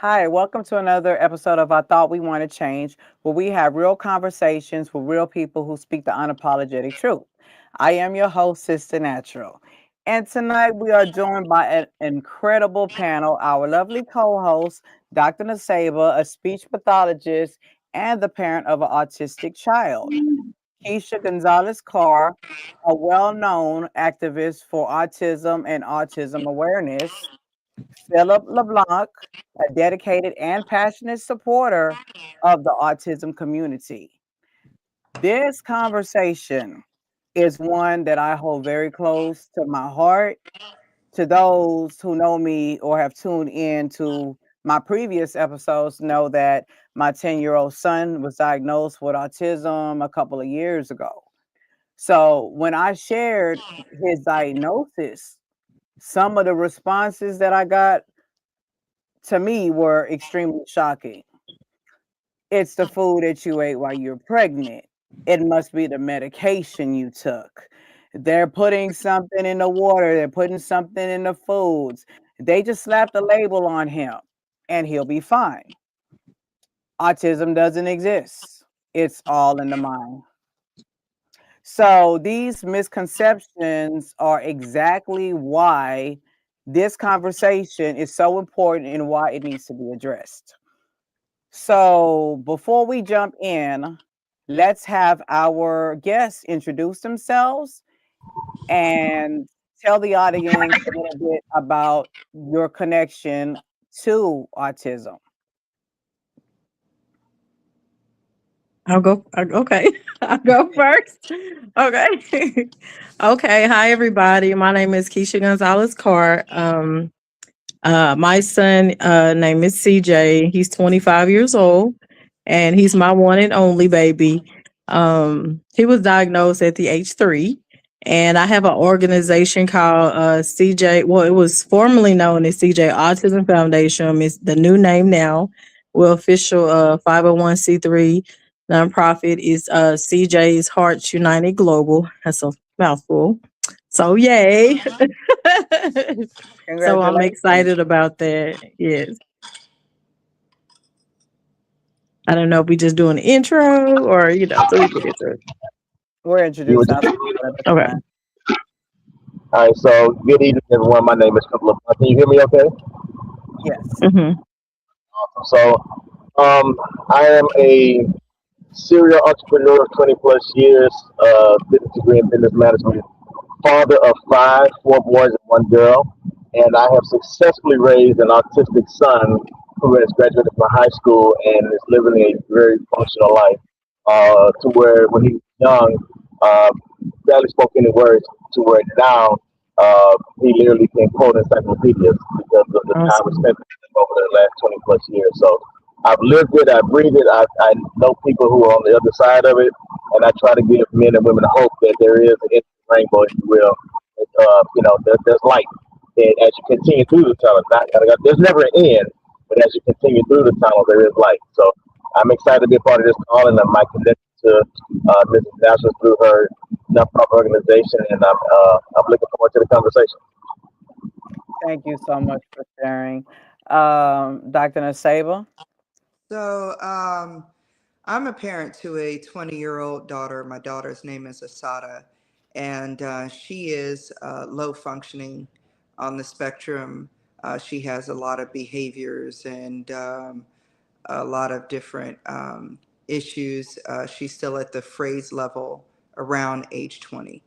Hi, welcome to another episode of I Thought We Want to Change, where we have real conversations with real people who speak the unapologetic truth. I am your host, Sister Natural. And tonight we are joined by an incredible panel, our lovely co host, Dr. Nasaba, a speech pathologist and the parent of an autistic child. Keisha Gonzalez Carr, a well known activist for autism and autism awareness. Philip LeBlanc, a dedicated and passionate supporter of the autism community. This conversation is one that I hold very close to my heart. To those who know me or have tuned in to my previous episodes, know that my 10-year-old son was diagnosed with autism a couple of years ago. So when I shared his diagnosis, some of the responses that I got to me were extremely shocking. It's the food that you ate while you're pregnant. It must be the medication you took. They're putting something in the water, they're putting something in the foods. They just slapped a label on him and he'll be fine. Autism doesn't exist. It's all in the mind. So these misconceptions are exactly why this conversation is so important and why it needs to be addressed. So before we jump in, let's have our guests introduce themselves and tell the audience a little bit about your connection to autism. Okay. I'll go first. Okay. Okay. Hi, everybody. My name is Keisha Gonzalez Carr. My son name is CJ. He's 25 years old, and he's my one and only baby. He was diagnosed at the age 3, and I have an organization called CJ. Well, it was formerly known as CJ Autism Foundation. It's the new name now. We're official 501c3 nonprofit is CJ's Hearts United Global. That's a mouthful. So yay. So I'm Congratulations. excited about that. Yes. I don't know if we just doing an intro or, so we get into it. We're You were introducing just, ourselves. That's Okay. fine. all right, so good evening, everyone. My name is Philip. Can you hear me okay? Yes. Hmm. So, I am a serial entrepreneur of 20 plus years, business degree in business management, father of five, 4 boys and 1 girl, and I have successfully raised an autistic son who has graduated from high school and is living a very functional life. To where when he was young, uh, barely spoke any words. To where now he literally can quote encyclopedias because of the time we Awesome. spent with him over the last 20 plus years. So I've lived it, I breathe it, I know people who are on the other side of it, and I try to give men and women hope that there is an rainbow, if you will. There's light. And as you continue through the tunnel, there's never an end, but as you continue through the tunnel, there is light. So I'm excited to be a part of this call, and my connection to Mrs. National through her nonprofit organization, and I'm looking forward to the conversation. Thank you so much for sharing. Dr. Nasaba. So, I'm a parent to a 20-year-old daughter. My daughter's name is Asada, and she is low functioning on the spectrum. She has a lot of behaviors and a lot of different issues. She's still at the phrase level around age 20.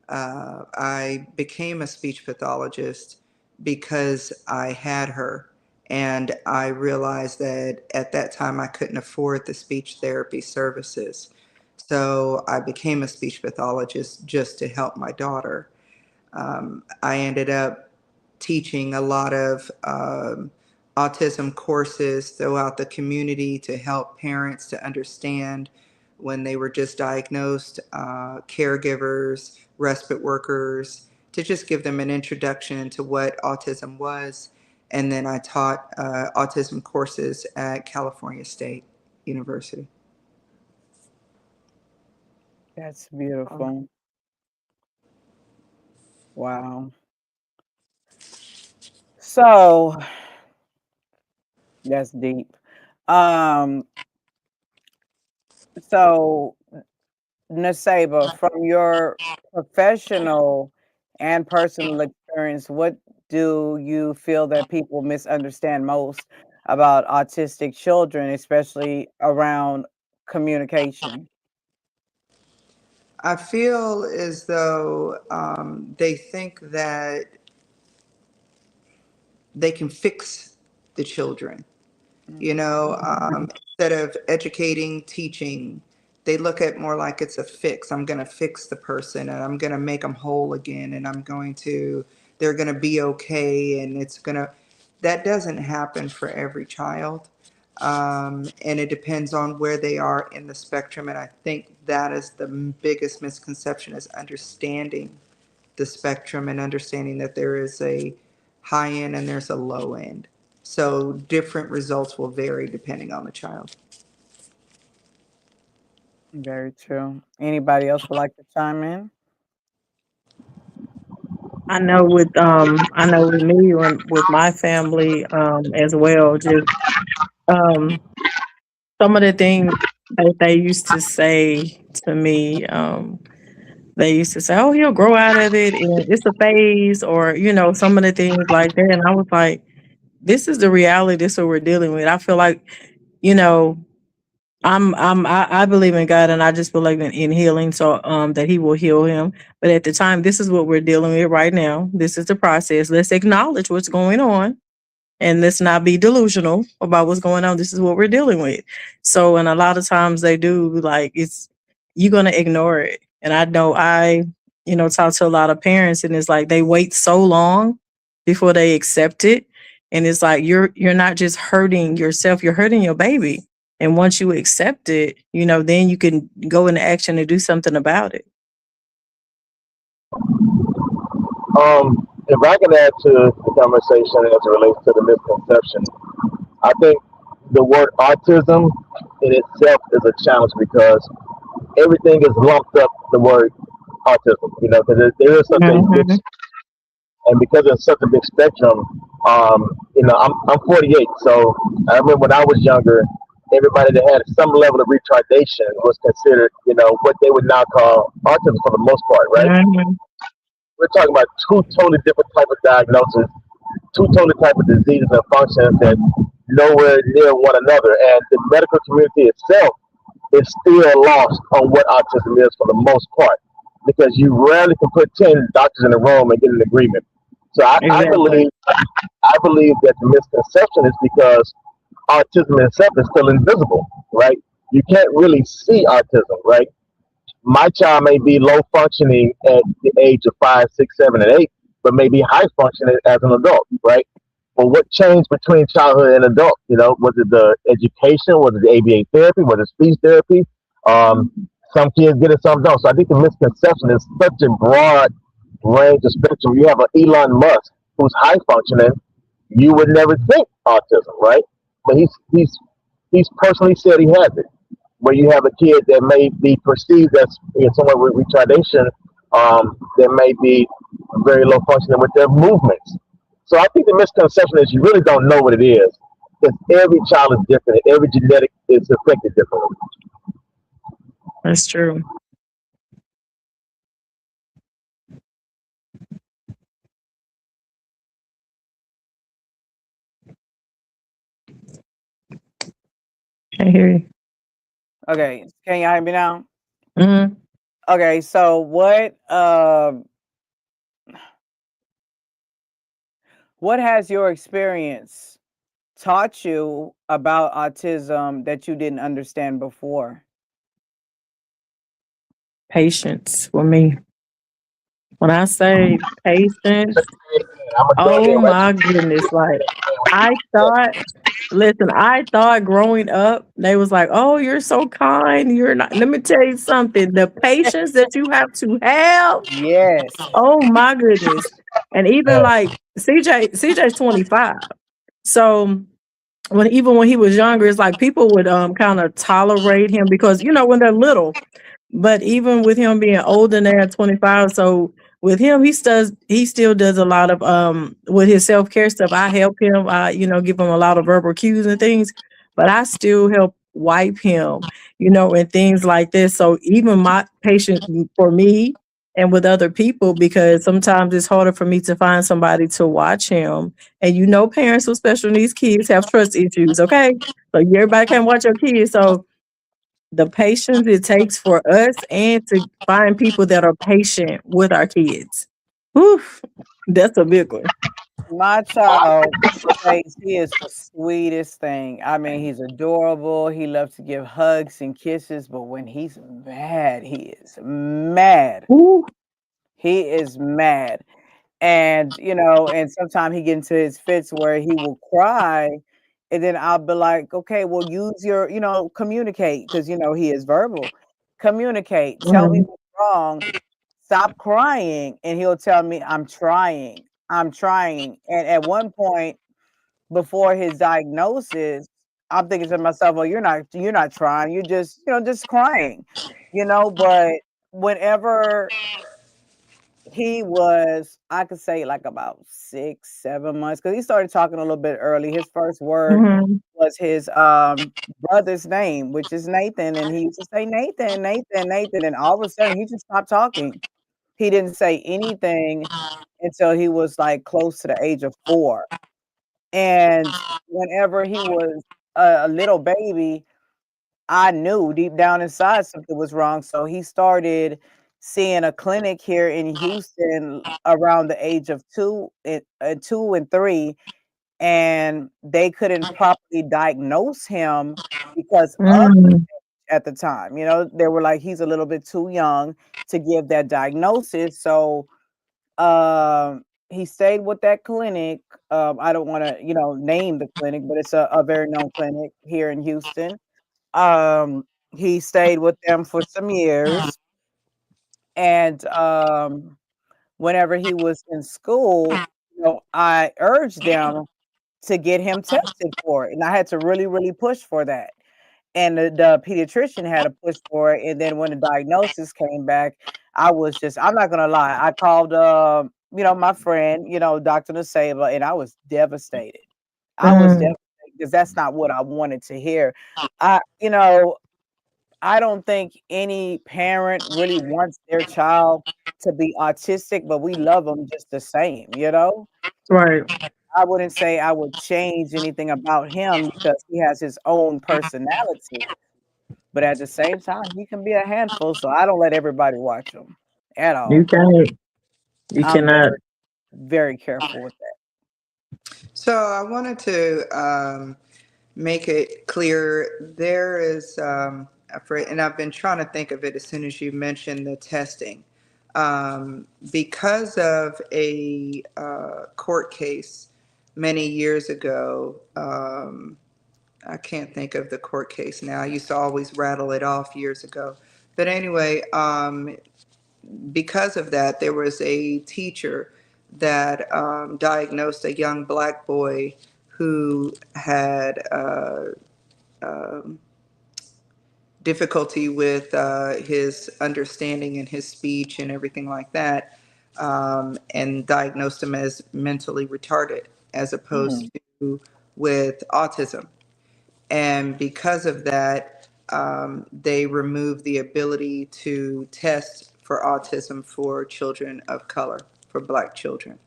I became a speech pathologist because I had her, and I realized that at that time I couldn't afford the speech therapy services. So I became a speech pathologist just to help my daughter. I ended up teaching a lot of autism courses throughout the community to help parents to understand when they were just diagnosed, caregivers, respite workers, to just give them an introduction to what autism was. And then I taught autism courses at California State University. That's beautiful. Wow. So That's deep. Um, so Nasaba, from your professional and personal experience, what do you feel that people misunderstand most about autistic children, especially around communication? I feel as though they think that they can fix the children. You Mm. know, instead of educating, teaching, they look at more like it's a fix. I'm going to fix the person and I'm going to make them whole again and they're going to be okay and that doesn't happen for every child. And it depends on where they are in the spectrum. And I think that is the biggest misconception is understanding the spectrum and understanding that there is a high end and there's a low end. So different results will vary depending on the child. Very true. Anybody else would like to chime in? I know with me and with my family as well, just um some of the things that they used to say to me, they used to say, "Oh, he'll grow out of it, and it's a phase," or some of the things like that. And I was like, "This is the reality. This is what we're dealing with." I feel like, you know, I believe in God, and I just believe in healing, so that He will heal him. But at the time, this is what we're dealing with right now. This is the process. Let's acknowledge what's going on and let's not be delusional about what's going on. This is what we're dealing with. So, and a lot of times they do like you're gonna ignore it. And I know talk to a lot of parents, and it's like they wait so long before they accept it, and it's like you're not just hurting yourself, you're hurting your baby. And once you accept it, then you can go into action and do something about it. If I can add to the conversation as it relates to the misconception, I think the word autism in itself is a challenge because everything is lumped up the word autism, because there is such a big, Hmm. and because it's such a big spectrum, I'm 48, so I remember when I was younger, everybody that had some level of retardation was considered, what they would now call autism for the most part, right? Hmm. We're talking about two totally different type of diagnoses, two totally type of diseases and functions that nowhere near one another. And the medical community itself is still lost on what autism is for the most part, because you rarely can put 10 doctors in a room and get an agreement. So I Exactly. believe that the misconception is because autism itself is still invisible, right? You can't really see autism, right? My child may be low functioning at the age of 5, 6, 7, and 8, but may be high functioning as an adult, right? But what changed between childhood and adult? Was it the education? Was it the ABA therapy? Was it speech therapy? Um, some kids get it, some don't. So I think the misconception is such a broad range of spectrum. You have an Elon Musk who's high functioning. You would never think autism, right? But he's personally said he has it. Where you have a kid that may be perceived as someone with retardation, that may be very low functioning with their movements. So I think the misconception is you really don't know what it is, because every child is different and every genetic is affected differently. That's true. I hear you. Okay, can you hear me now? Hmm. Okay, so what has your experience taught you about autism that you didn't understand before? Patience for me. When I say patience, I'm gonna jump oh in right my goodness. Like I thought, listen, I thought growing up, they was like, "Oh, you're so kind. You're not." Let me tell you something. The patience that you have to have, Yes. oh my goodness. And even like CJ's 25. So when he was younger, it's like people would kind of tolerate him because when they're little. But even with him being older than at 25, so with him, he still does a lot of with his self-care stuff. I help him, give him a lot of verbal cues and things, but I still help wipe him, and things like this. So even my patient for me and with other people, because sometimes it's harder for me to find somebody to watch him. And parents with special needs kids have trust issues, okay? So everybody can't watch your kids. So the patience it takes for us and to find people that are patient with our kids. Oof, that's a big one. My child thinks he is the sweetest thing. I mean, he's adorable. He loves to give hugs and kisses, but when he's mad, he is mad. Ooh. He is mad. And, and sometimes he get into his fits where he will cry. And then I'll be like, okay, well, use your, communicate because, he is verbal. Communicate. Tell me Mhm. what's wrong. Stop crying. And he'll tell me, I'm trying. I'm trying. And at one point before his diagnosis, I'm thinking to myself, well, you're not trying. You're just, just crying, but whenever he was, I could say like about 6, 7 months, because he started talking a little bit early. His first word Mhm. was his brother's name, which is Nathan, and he used to say Nathan, Nathan, Nathan, and all of a sudden he just stopped talking. He didn't say anything until he was like close to the age of 4. And whenever he was a little baby, I knew deep down inside something was wrong, so he started seeing a clinic here in Houston around the age of 2 and 3, and they couldn't properly diagnose him because of Mm. at the time, they were like, "He's a little bit too young to give that diagnosis," so, he stayed with that clinic. I don't wanna, name the clinic, but it's a very known clinic here in Houston. Um, he stayed with them for some years, and, whenever he was in school, I urged them to get him tested for it, and I had to really, really push for that, and the pediatrician had to push for it, and then when the diagnosis came back, I'm not gonna lie, I called, my friend, Dr. Naseba, and I was devastated. I was Mm. devastated because that's not what I wanted to hear. I don't think any parent really wants their child to be autistic, but we love them just the same. Right. I wouldn't say I would change anything about him because he has his own personality, but at the same time, he can be a handful, so I don't let everybody watch him at You all. can't. You I'm cannot. very, very careful with that. So I wanted to make it clear there is and I've been trying to think of it as soon as you mentioned the testing. Because of a court case many years ago, I can't think of the court case now. I used to always rattle it off years ago. But anyway, because of that, there was a teacher that diagnosed a young black boy who had um, difficulty with his understanding and his speech and everything like that, and diagnosed him as mentally retarded as Mm, opposed to with autism. And because of that, they removed the ability to test for autism for children of color, for black children.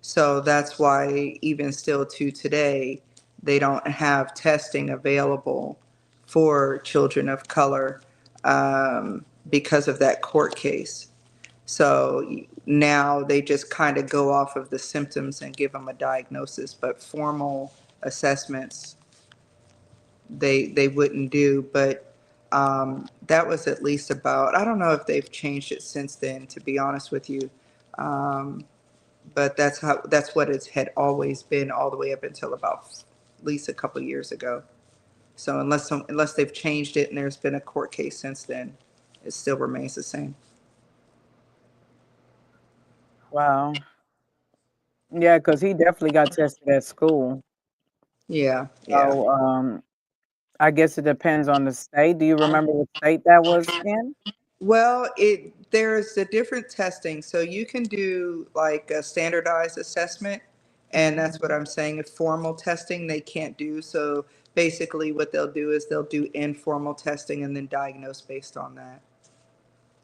So that's why, even still to today, they don't have testing available for children of color because of that court case. So now they just kind of go off of the symptoms and give them a diagnosis, but formal assessments they wouldn't do. But that was at least about, I don't know if they've changed it since then, to be honest with you. Um, but that's what it had always been all the way up until about at least a couple years ago. So unless they've changed it and there's been a court case since then, it still remains the same. wow. Yeah, because he definitely got tested at school. Yeah, yeah. So, I guess it depends on the state. Do you remember what state that was in? Well, it there's a different testing. So you can do like a standardized assessment, and Mhm. that's what I'm saying. If formal testing they can't do, so basically what they'll do is they'll do informal testing and then diagnose based on that.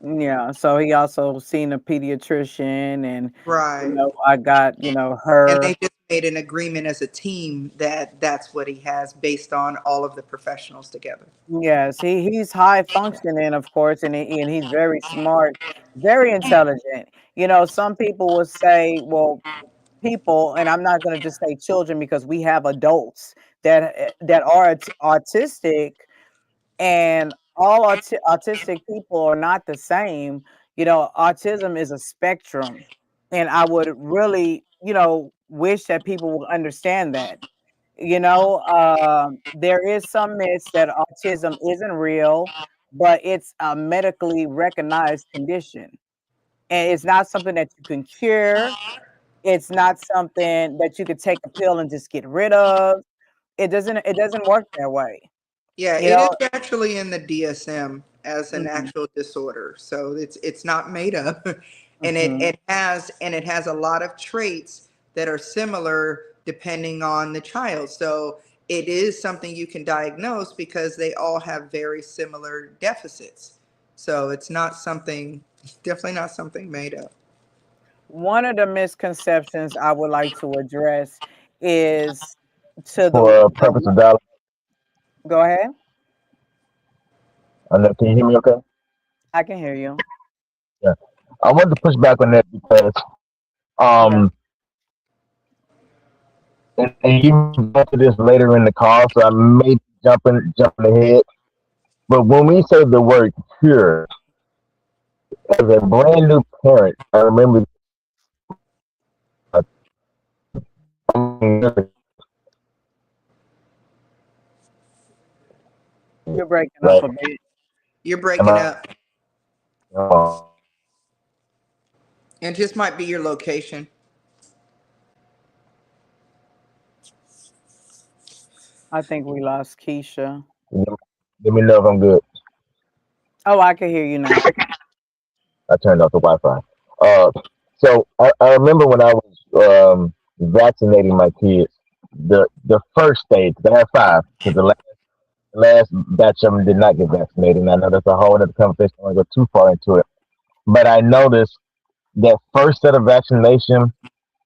Yeah, so he also seen a pediatrician and, Right. I got, And they her. just made an agreement as a team that that's what he has based on all of the professionals together. Yes, he's high functioning, of course, and he's very smart, very intelligent. Some people will say, well, people, and I'm not going to just say children because we have adults that are autistic, and all autistic people are not the same. Autism is a spectrum, and I would really, wish that people would understand that. There is some myths that autism isn't real, but it's a medically recognized condition, and it's not something that you can cure. It's not something that you could take a pill and just get rid of. It doesn't work that way. Yeah, You it is know? actually in the DSM as an Mhm, actual disorder. So it's not made up. And it, mhm. it has and it has a lot of traits that are similar depending on the child. So it is something you can diagnose because they all have very similar deficits. So it's not something, definitely not something made up. One of the misconceptions I would like to address is to For purpose of dialogue. go ahead. I know, can you hear me okay? I can hear you. Yeah. I wanted to push back on that because Okay. um and you may go to this later in the call, so I may be jumping ahead. But when we say the word cure, as a brand new parent, I remember You're breaking up right. a bit. You're Am breaking I? up. And just might be your location. I think we lost Keisha. Let me know if I'm good. Oh, I can hear you now. I turned off the Wi-Fi. Uh, so I remember when I was vaccinating my kids, the first stage, 'cause I had five, because the last batch of them did not get vaccinated. And I know that's a whole other conversation. I don't want to go too far into it. But I noticed that first set of vaccination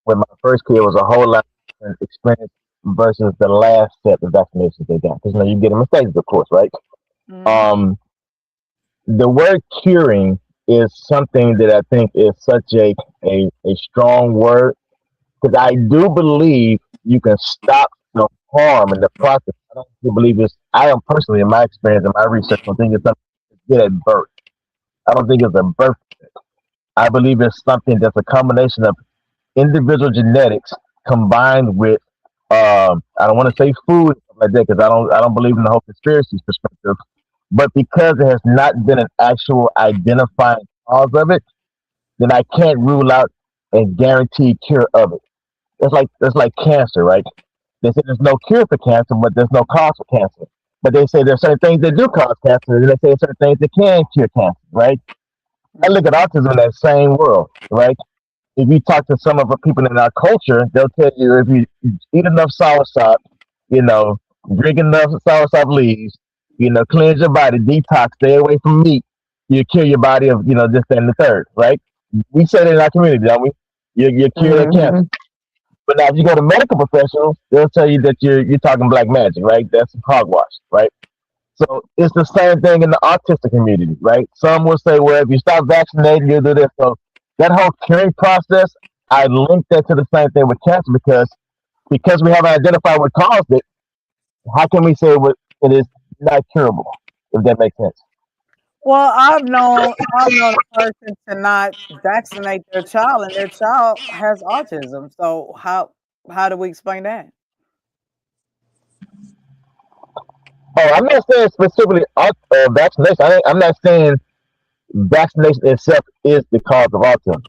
with my first kid was a whole lot different experience versus the last set of vaccinations they got. Because you get them in stages, of course, right? Mhm. Um, the word curing is something that I think is such a strong word because I do believe you can stop the harm in the process. I don't really believe it's, I am personally, in my experience and my research, I don't think it's something that's good at birth. I don't think it's a birth. I believe it's something that's a combination of individual genetics combined with, I don't want to say food and stuff like that because I don't believe in the whole conspiracy perspective, but because there has not been an actual identifying cause of it, then I can't rule out and guarantee cure of it. It's like cancer, right? They say there's no cure for cancer, but there's no cause for cancer. But they say there's certain things that do cause cancer, and they say there's certain things that can cure cancer, right? I look at Mhm. autism in that same world, right? If you talk to some of the people in our culture, they'll tell you if you eat enough soursop, you know, drink enough soursop leaves, cleanse your body, detox, stay away from meat, you cure your body of, this, that, and the third, right? We say that in our community, don't we? You're cured of cancer. Mhm. But now if you go to medical professionals, they'll tell you that you're talking black magic, right? That's hogwash, right? So it's the same thing in the autistic community, right? Some will say, well, if you stop vaccinating, you'll do this. So that whole curing process, I link that to the same thing with cancer because we haven't identified what caused it. How can we say it is not curable? If that makes sense. Well, I've known a person to not vaccinate their child, and their child has autism. So how do we explain that? Oh, I'm not saying specifically vaccination. I'm not saying vaccination itself is the cause of autism.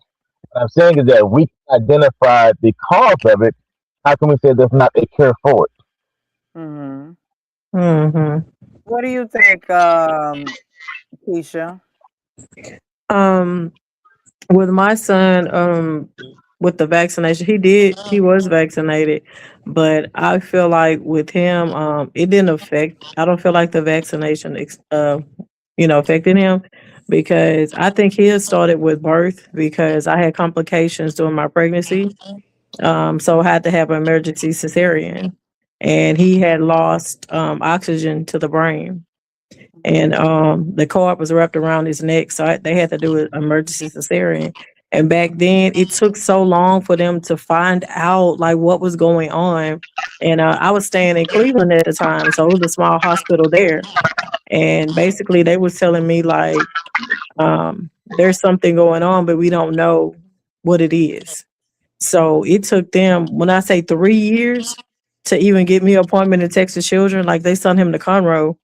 What I'm saying is that we can identify the cause of it. How can we say there's not a cure for it? Mhm. Mhm. What do you think, Keisha? Um, with my son, with the vaccination, he was vaccinated, but I feel like with him, it didn't affect. I don't feel like the vaccination, affected him because I think his started with birth because I had complications during my pregnancy. So I had to have an emergency cesarean, and he had lost oxygen to the brain, and the cord was wrapped around his neck, so they had to do an emergency cesarean. And back then, it took so long for them to find out like what was going on. And I was staying in Cleveland at the time, so it was a small hospital there. And basically, they was telling me like, there's something going on, but we don't know what it is. So it took them, when I say 3 years, to even get me an appointment in Texas Children. Like they sent him to Conroe,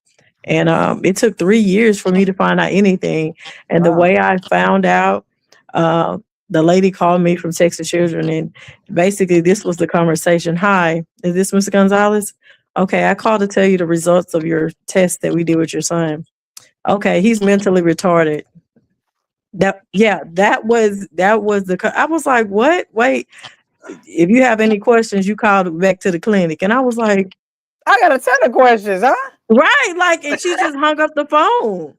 and it took 3 years for me to find out anything. And the Wow. way I found out, uh, the lady called me from Texas Children, and basically this was the conversation. Hi, is this Mr. Gonzalez? Okay, I called to tell you the results of your test that we did with your son. Okay, he's mentally retarded. That was I was like, what? Wait, if you have any questions, you call back to the clinic. And I was like, I got a ton of questions, huh? right, like, and she just hung up the phone.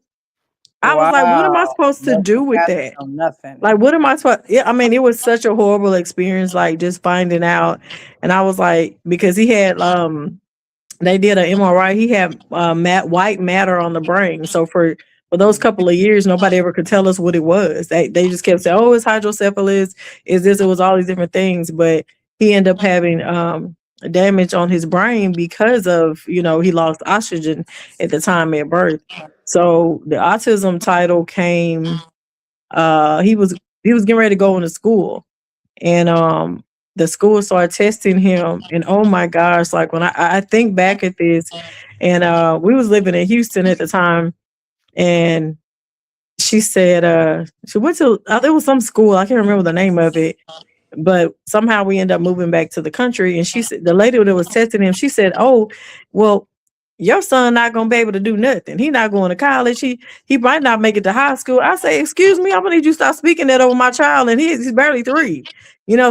I was like, what am I Wow. supposed to do Nothing with happened that? from nothing. Like, what am I supposed? Yeah, I mean, it was such a horrible experience, like just finding out. And I was like, because he had they did an MRI. He had white matter on the brain. So for those couple of years, nobody ever could tell us what it was. They just kept saying, "Oh, it's hydrocephalus. Is this?" It was all these different things, but he ended up having damage on his brain because of he lost oxygen at the time at birth. So the autism title came. He was getting ready to go into school, and the school started testing him, and oh my gosh, like when I think back at this, and we was living in Houston at the time, and she said she went to there was some school, I can't remember the name of it, but somehow we ended up moving back to the country. And she said, the lady that was testing him, she said, "Oh, well, your son not gonna be able to do nothing. He not going to college. He might not make it to high school." I say, "Excuse me, I'm gonna need you to stop speaking that over my child, and he's barely 3.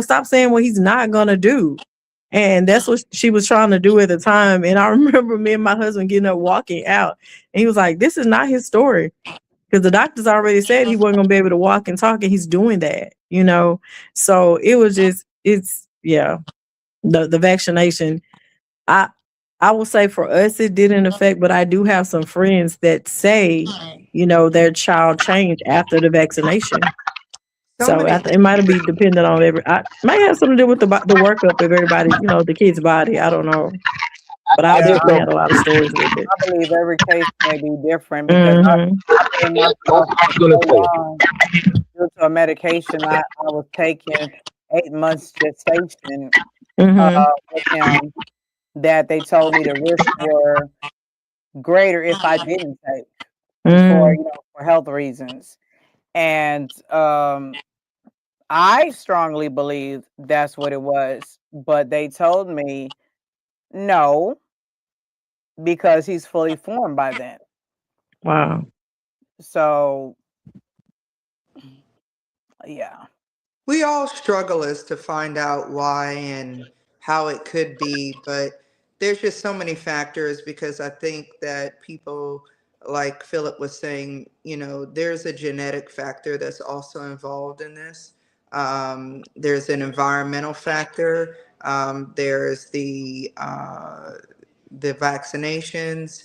Stop saying what he's not gonna do." And that's what she was trying to do at the time. And I remember me and my husband getting up, walking out, and he was like, "This is not his story." Because the doctors already said he wasn't gonna be able to walk and talk, and he's doing that. So it was just, it's, yeah, the vaccination. I I will say for us it didn't affect, but I do have some friends that say, their child changed after the vaccination. So So many. it might be dependent on might have something to do with the workup of everybody, the kid's body. I don't know, but I I've Yeah, think definitely so. had a lot of stories with it. I believe every case may be different because Mhm. I blamed That's myself what I for was gonna so say. long due to a medication I was taking 8 months gestation Mhm. with him that they told me the risks were greater if I didn't take for Mhm. for health reasons. And I strongly believe that's what it was, but they told me no because he's fully formed by then. Wow. So yeah. We all struggle as to find out why and how it could be, but there's just so many factors because I think that people, like Philip was saying, there's a genetic factor that's also involved in this. There's an environmental factor. There's the vaccinations.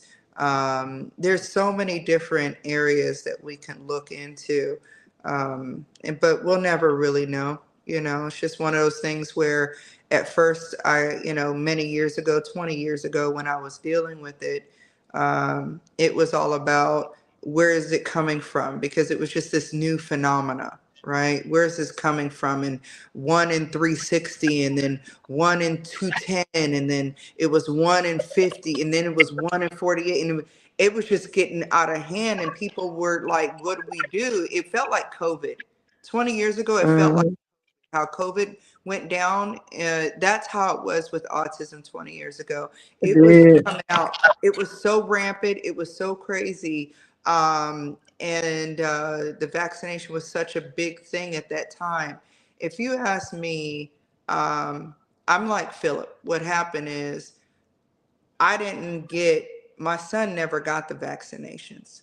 There's so many different areas that we can look into, but we'll never really know. It's just one of those things where at first many years ago, 20 years ago, when I was dealing with it, it was all about where is it coming from? Because it was just this new phenomena, right? Where is this coming from? And 1 in 360, and then 1 in 210, and then it was 1 in 50, and then it was 1 in 48, and it was just getting out of hand. And people were like, "What do we do?" It felt like COVID. 20 years ago, it felt like Mhm. how COVID went down. That's how it was with autism 20 years ago. It It was did. coming out. It was so rampant. It was so crazy. and the vaccination was such a big thing at that time. If you ask me, I'm like Philip. What happened is I didn't get, my son never got the vaccinations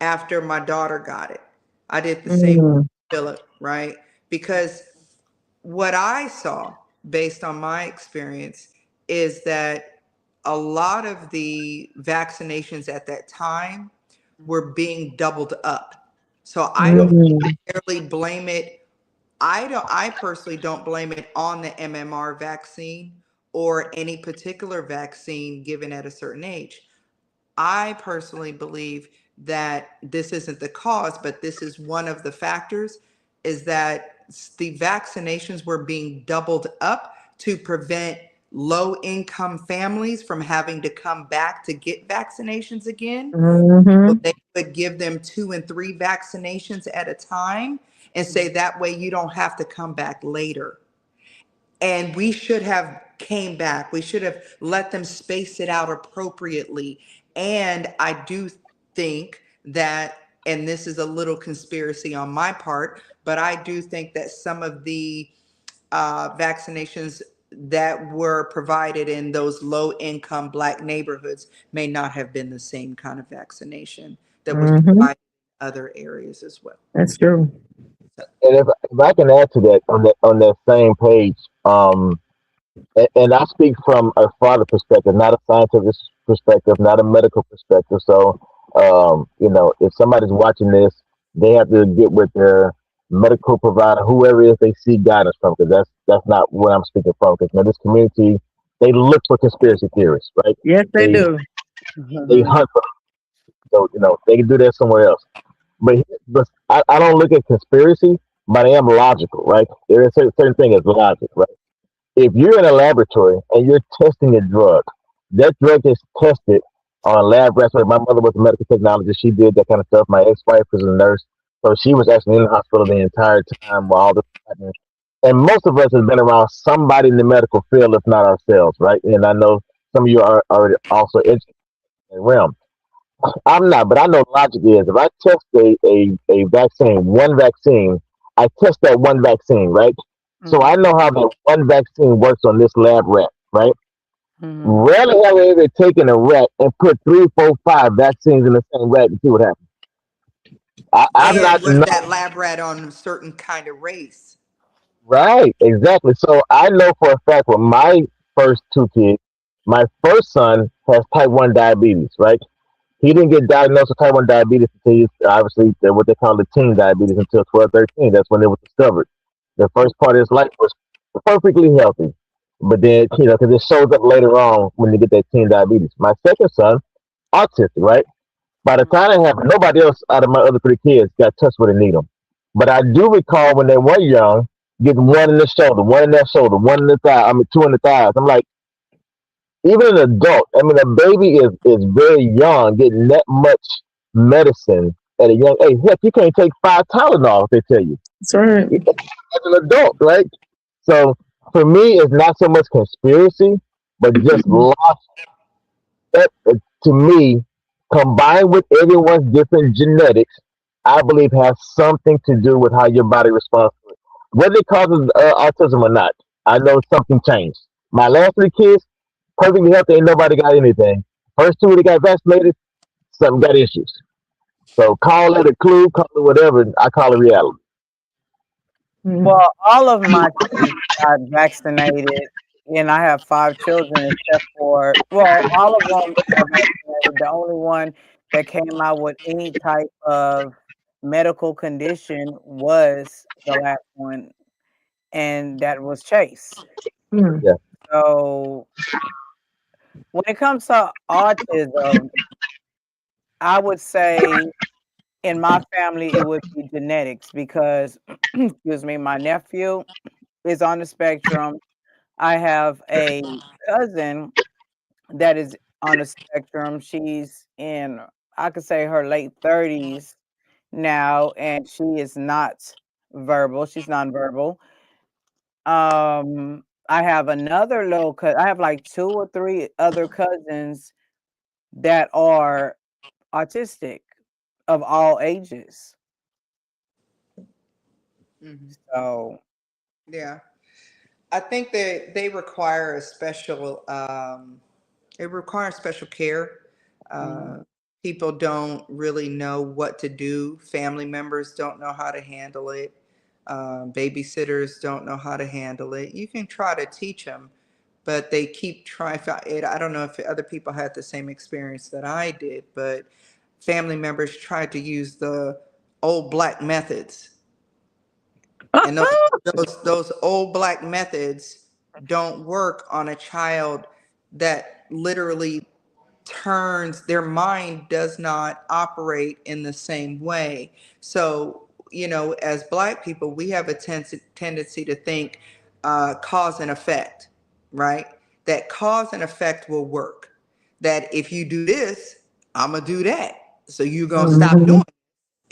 after my daughter got it. I did the same, Mm, Philip, right? Because what I saw based on my experience is that a lot of the vaccinations at that time were being doubled up. So I don't mm, necessarily blame it. I personally don't blame it on the MMR vaccine or any particular vaccine given at a certain age. I personally believe that this isn't the cause, but this is one of the factors, is that the vaccinations were being doubled up to prevent low income families from having to come back to get vaccinations again. So mhm, they would give them 2 and 3 vaccinations at a time and say that way you don't have to come back later. And we should have came back. We should have let them space it out appropriately. And I do think that, and this is a little conspiracy on my part, but I do think that some of the vaccinations that were provided in those low income Black neighborhoods may not have been the same kind of vaccination that was mhm. provided in other areas as well. That's true. So, And if I can add to that on that same page, and I speak from a father perspective, not a scientific perspective, not a medical perspective. So, if somebody's watching this, they have to get with their medical provider, whoever it is they seek guidance from, because that's not where I'm speaking from. Because this community, they look for conspiracy theories, right? Yes, they They do. they Mhm. hunt for them. So they can do that somewhere else. But I don't look at conspiracy, but I am logical, right? There is a certain thing as logic, right? If you're in a laboratory and you're testing a drug, that drug is tested on a lab rats. My mother was a medical technologist. She did that kind of stuff. My ex-wife was a nurse. So she was actually in the hospital the entire time while all this was happening. And most of us have been around somebody in the medical field, if not ourselves, right? And I know some of you are already also educated in that realm. I'm not, but I know logic is if I test a vaccine, one vaccine, I test that one vaccine, right? So Mhm. I know how that one vaccine works on this lab rat, right? Mhm. Rarely have I ever taken a rat and put three, four, five vaccines in the same rat and see what happens. I've and not was known, that lab rat on a certain kind of race? right? Exactly. So I know for a fact with my first two kids, my first son has type 1 diabetes, right? He didn't get diagnosed with type 1 diabetes until he's obviously what they call the teen diabetes until 12, 13. That's when it was discovered. The first part of his life was perfectly healthy. But then, because it shows up later on when you get that teen diabetes. My second son, autistic, right? By the time it happened, nobody else out of my other three kids got touched with a needle. But I do recall when they were young, getting one in the shoulder, one in that shoulder, one in the thigh, I mean, two in the thighs. I'm like, even an adult, I mean, a baby is very young, getting that much medicine at a young age. Heck, you can't take 5 Tylenol if they tell you. That's right. As an adult, right? So for me, it's not so much conspiracy, but just logic. That, to me, combined with everyone's different genetics, I believe has something to do with how your body responds to it. Whether it causes autism or not, I know something changed. My last three kids, perfectly healthy, ain't nobody got anything. First two that got vaccinated, something got issues. So call it a clue, call it whatever. I call it reality. Mm, Well, all of my kids got vaccinated, and I have 5 children, except for, well, all of them are vaccinated. The only one that came out with any type of medical condition was the last one, and that was Chase. mm, Yeah, So when it comes to autism, I would say in my family it would be genetics because, excuse me, my nephew is on the spectrum. I have a cousin that is on the spectrum. She's in, I could say, her late 30s now, and she is not verbal. She's nonverbal. I have another little cousin. I have like 2 or 3 other cousins that are autistic. of all ages. Hmm. So, Yeah. I think that they require a special, it requires special care. mhm, Uh, People don't really know what to do. Family members don't know how to handle it. Babysitters don't know how to handle it. You can try to teach them, but they keep trying. I don't know if other people had the same experience that I did, but family members tried to use the old black methods, and those old black methods don't work on a child that literally turns their mind does not operate in the same way. So, as black people, we have a tendency to think cause and effect, right? That cause and effect will work. That if you do this, I'm going to do that. So you're going to stop doing Mhm. it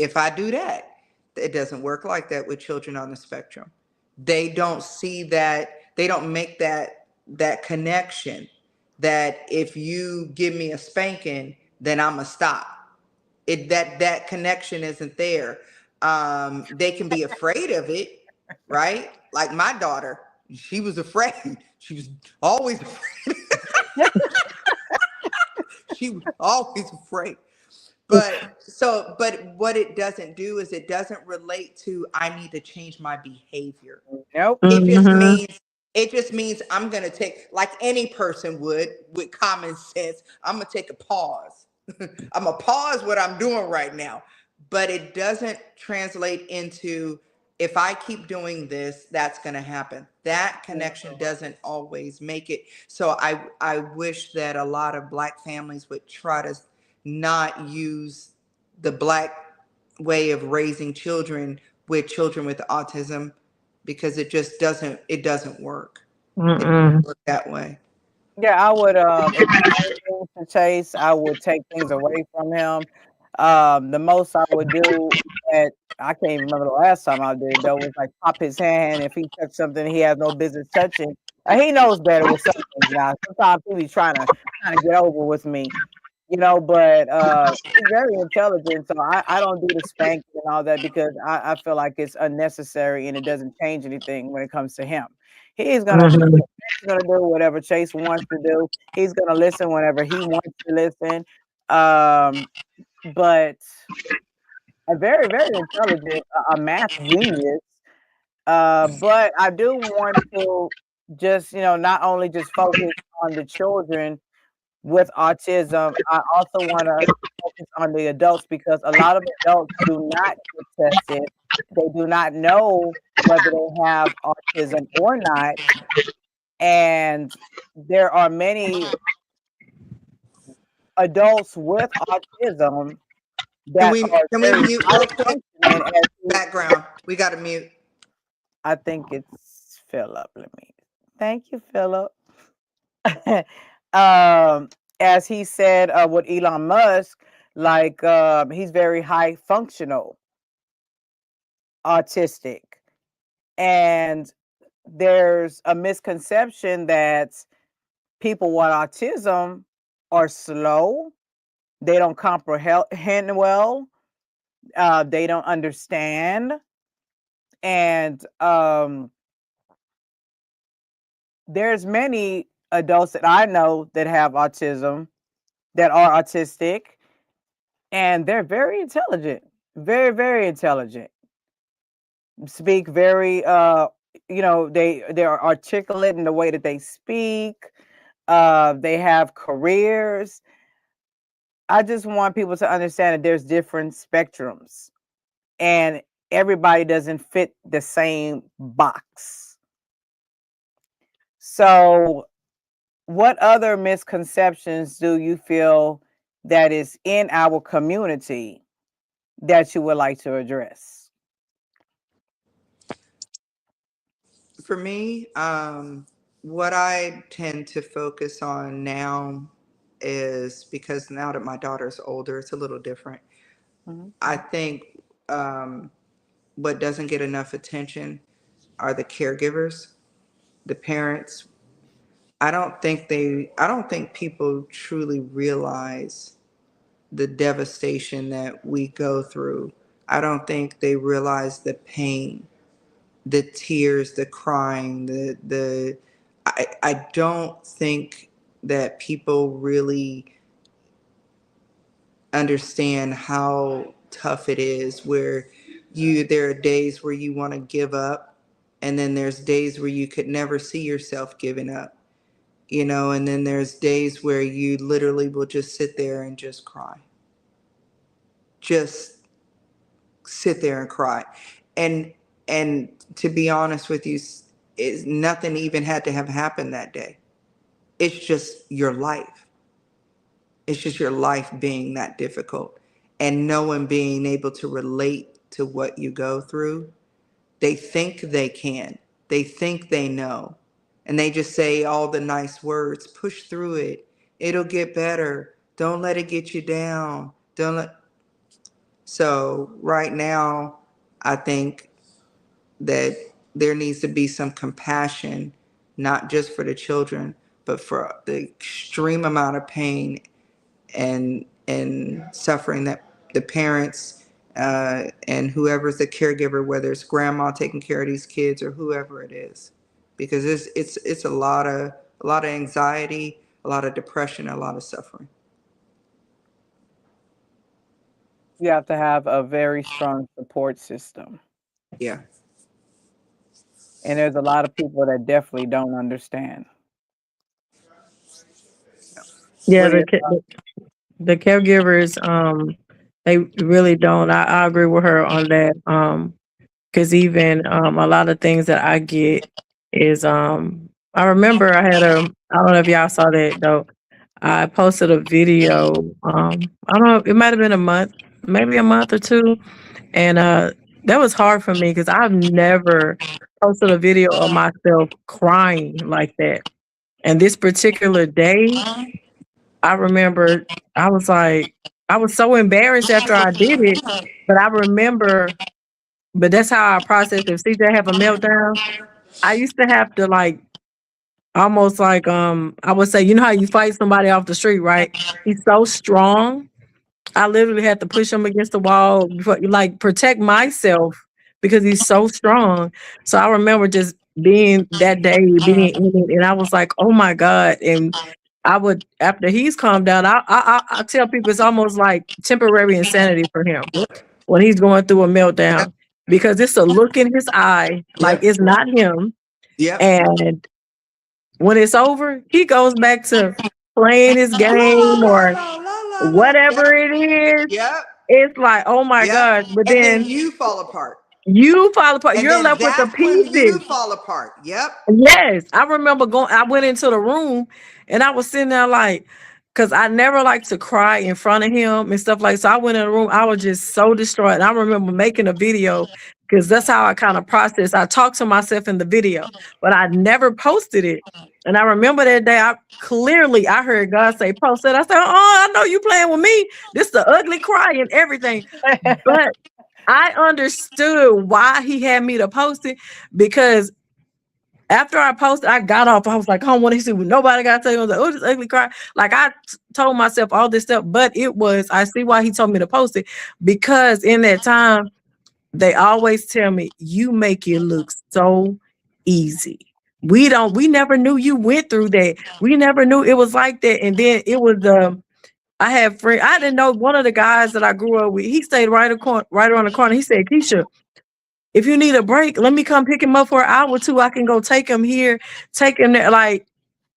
if I do that. It doesn't work like that with children on the spectrum. They don't see that, they don't make that connection that if you give me a spanking, then I'm gonna stop. That connection isn't there. They can be afraid of it, right? Like my daughter, she was afraid. She was always afraid. She was always afraid. But what it doesn't do is it doesn't relate to I need to change my behavior. nope. It just Mhm. means I'm gonna take, like any person would with common sense, I'm gonna take a pause. I'm gonna pause what I'm doing right now. But it doesn't translate into if I keep doing this, that's gonna happen. That connection doesn't always make it. So I wish that a lot of black families would try to not use the black way of raising children with autism, because it doesn't work. It Mm-mm. doesn't work that way. Yeah, I would explain things to Chase. I would take things away from him. The most I would do at I can't even remember the last time I did it though, was like pop his hand if he touched something he has no business touching. He knows better with some things now. Sometimes he be trying to get over with me, but he's very intelligent, so I don't do the spanking and all that because I feel like it's unnecessary and it doesn't change anything when it comes to him. He's gonna do Mhm. He's gonna do whatever Chase wants to do. He's gonna listen whenever he wants to listen. Um, but a very, very intelligent, a math genius. But I do want to just, not only just focus on the children with autism, I also want to focus on the adults because a lot of adults do not get tested. They do not know whether they have autism or not. And there are many adults with autism Can that we are can we very mute high real quick? functioning as Background. We got to mute. I think it's Philip. Let me thank you, Philip. um, as he said with Elon Musk, like he's very high functional autistic. And there's a misconception that people with autism are slow, they don't comprehend well, they don't understand. And there's many adults that I know that have autism that are autistic, and they're very intelligent, very, very intelligent. Speak very, they are articulate in the way that they speak. They have careers. I just want people to understand that there's different spectrums, and everybody doesn't fit the same box. So, what other misconceptions do you feel that is in our community that you would like to address? For me, what I tend to focus on now is, because now that my daughter's older, it's a little different. Mhm. I think what doesn't get enough attention are the caregivers, the parents. I don't think people truly realize the devastation that we go through. I don't think they realize the pain, the tears, the crying, I don't think that people really understand how tough it is, where there are days where you want to give up, and then there's days where you could never see yourself giving up, and then there's days where you literally will just sit there and just cry. Just sit there and cry. And and to be honest with you, is nothing even had to have happened that day. It's just your life. It's just your life being that difficult, and no one being able to relate to what you go through. They think they can. They think they know. And they just say all the nice words, push through it. It'll get better. Don't let it get you down. Don't let. So right now, I think that there needs to be some compassion, not just for the children, but for the extreme amount of pain and suffering that the parents and whoever's the caregiver, whether it's grandma taking care of these kids or whoever it is, because it's a lot of anxiety, a lot of depression, a lot of suffering. You have to have a very strong support system. Yeah. And there's a lot of people that definitely don't understand. Yeah, What do you the caregivers, they really don't. I agree with her on that. Because even a lot of things that I get is I remember I don't know if y'all saw that though. I posted a video. I don't know, it might have been a month, maybe a month or two, and that was hard for me because I've never posted a video of myself crying like that. And this particular day, I remember I was like, I was so embarrassed after I did it, but I remember, but that's how I process. If CJ have a meltdown, I used to have to like almost like I would say, you know how you fight somebody off the street, right? He's so strong. I literally had to push him against the wall, like protect myself because he's so strong. So I remember just being that day, being in it, and I was like, oh my God. And I would, after he's calmed down, I tell people it's almost like temporary insanity for him when he's going through a Yep. meltdown because it's a look in his eye, like Yep. it's not him. Yep. And when it's over, he goes back to playing his La game la or la la la la. whatever Yep. it is. Yep. It's like, oh my Yep. gosh. But And then then you fall apart. you fall apart. And You're then left with the that's when you pieces. fall apart. Yep. Yes, I remember I went into the room and I was sitting there like, because I never like to cry in front of him and stuff like. So I went in the room. I was just so destroyed. And I remember making a video because that's how I kind of process. I talked to myself in the video, but I never posted it. And I remember that day. I heard God say, "Post it." I said, "Oh, I know you playing with me. This is the ugly cry and everything." But I understood why he had me to post it because after I posted, I got off. I was like, I don't want to see what nobody got to tell you. I was like, oh, this ugly cry. Like told myself all this stuff, but I see why he told me to post it because in that time, they always tell me, you make it look so easy. We never knew you went through that. We never knew it was like that. And then it was, I had friends. I didn't know one of the guys that I grew up with. He stayed right around the corner. He said, Keisha, if you need a break, let me come pick him up for an hour or two. I can go take him here, take him there. Like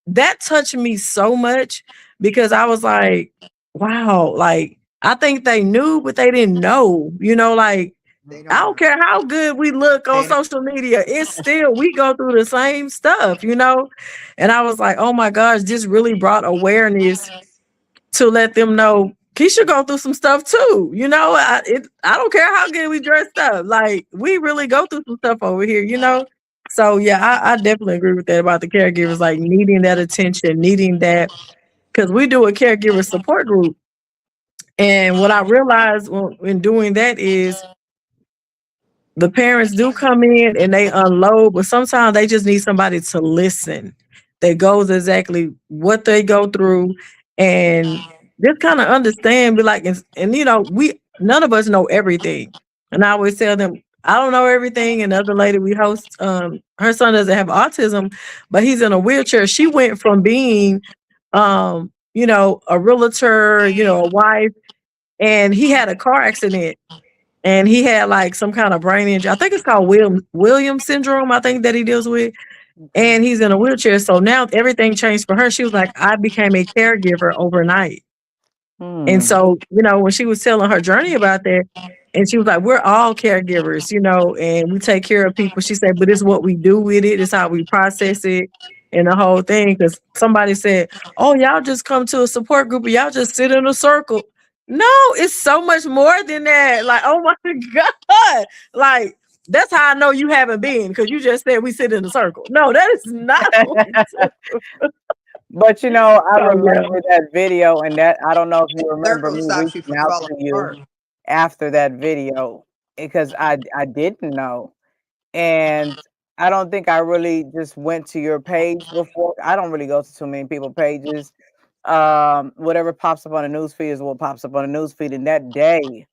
that touched me so much because I was like, wow, like I think they knew, but they didn't know, like They I don't don't know. care how good we look on They don't. social media, it's still we go through the same stuff. And I was like, oh my gosh, this really brought awareness to let them know Keisha go through some stuff too. I don't care how good we dressed up. Like we really go through some stuff over here. So yeah, I definitely agree with that about the caregivers, like needing that attention, needing that because we do a caregiver support group. And what I realized when doing that is the parents do come in and they unload, but sometimes they just need somebody to listen that goes exactly what they go through and just kind of understand, be like, and you know, we none of us know everything. And I always tell them, I don't know everything. And the other lady we host, her son doesn't have autism, but he's in a wheelchair. She went from being, you know, a realtor, you know, a wife, and he had a car accident, and he had like some kind of brain injury. I think it's called Williams syndrome. I think that he deals with, Okay. and he's in a wheelchair. So now everything changed for her. She was like, I became a caregiver overnight. And Hmm. so, you know, when she was telling her journey about that, and she was like, we're all caregivers, you know, and we take care of people. She said, but it's what we do with it, it's how we process it and the whole thing. Because somebody said, oh, y'all just come to a support group and y'all just sit in a circle. No, it's so much more than that. Like, oh my God. Like, that's how I know you haven't been, because you just said we sit in a circle. No, that is not what we do. But I So yeah, remember that video, and that I don't know if you remember Circle me stops you reaching from out falling to you apart. after that video because I didn't know. And I don't think I really just went to your page before. I don't really go to too many people pages. Whatever pops up on the news feed is what pops up on the news feed. And that day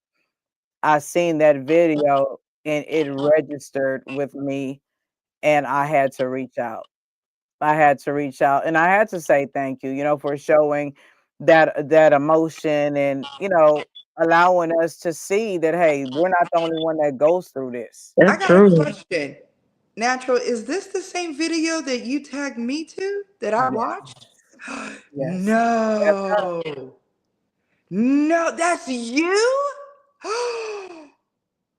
I seen that video and it registered with me and I had to reach out. I had to reach out and I had to say thank you, for showing that emotion and, allowing us to see that hey, we're not the only one that goes through this. I that's got a true. question. Natural, is this the same video that you tagged me to that I Yes, watched? yes. That's her. No. No, that's you?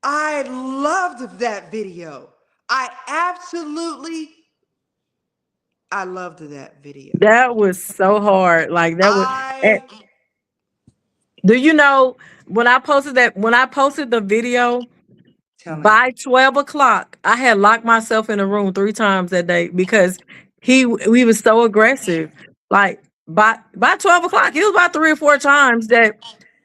I loved that video. I loved that video. That was so hard. Like that was. And I do you know when I posted the video tell me. by 12 o'clock, I had locked myself in a room 3 times that day because we was so aggressive. Like by 12 o'clock, it was about 3 or 4 times that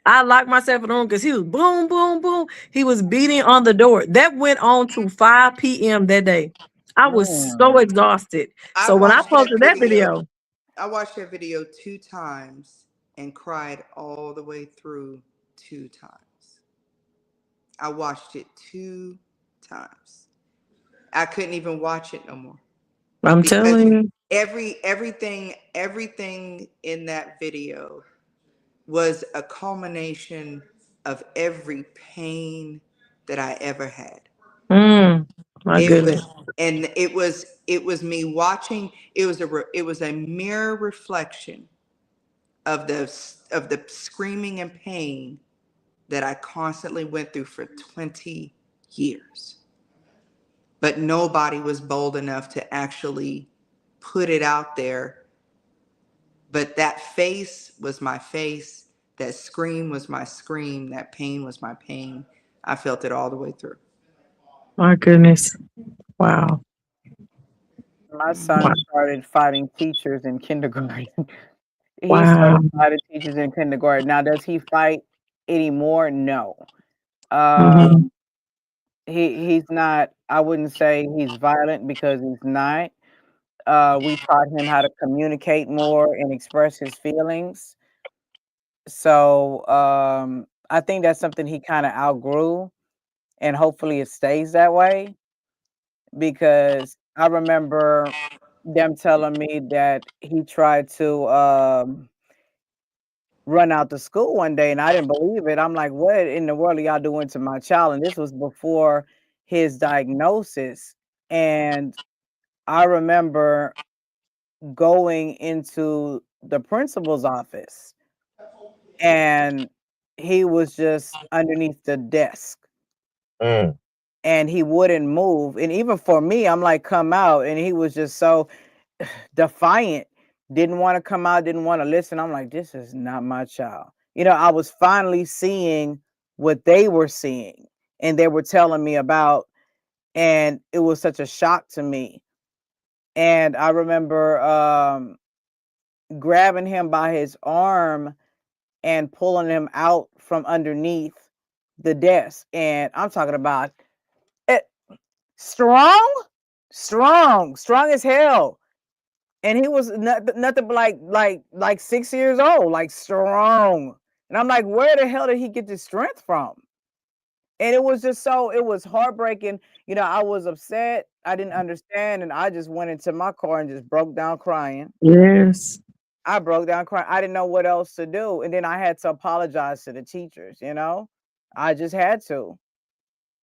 I locked myself in the room because he was boom, boom, boom. He was beating on the door. That went on to 5 p.m. that day. I was so Mm. exhausted. I So when I watched that posted that video. video, I watched that video 2 times and cried all the way through 2 times. I watched it 2 times. I couldn't even watch it no more I'm because telling you, everything in that video was a culmination of every pain that I ever had. mm, my It goodness. was, and it was me watching. It was a mirror reflection of the screaming and pain that I constantly went through for 20 years. But nobody was bold enough to actually put it out there. But that face was my face. That scream was my scream. That pain was my pain. I felt it all the way through. My goodness. Wow. My Wow. son started fighting teachers in kindergarten. He started Wow. fighting teachers in kindergarten. Now, does he fight anymore? No. Hmm. Um, he's not. I wouldn't say he's violent because he's not. We taught him how to communicate more and express his feelings. So I think that's something he kind of outgrew, and hopefully it stays that way because I remember them telling me that he tried to run out the school one day and I didn't believe it. I'm like, what in the world are y'all doing to my child? And this was before his diagnosis. And I remember going into the principal's office and he was just underneath the desk Mm. and he wouldn't move. And even for me, I'm like, come out. And he was just so defiant, didn't want to come out, didn't want to listen. I'm like, this is not my child. I was finally seeing what they were seeing and they were telling me about, and it was such a shock to me. And I remember grabbing him by his arm and pulling him out from underneath the desk. And I'm talking about it strong, strong as hell. and he was nothing but like 6 years old, like strong. And I'm like, where the hell did he get this strength from? And it was heartbreaking. I was upset. I didn't understand, and I just went into my car and just broke down crying. Yes. I broke down crying. I didn't know what else to do, and then I had to apologize to the teachers. I just had to,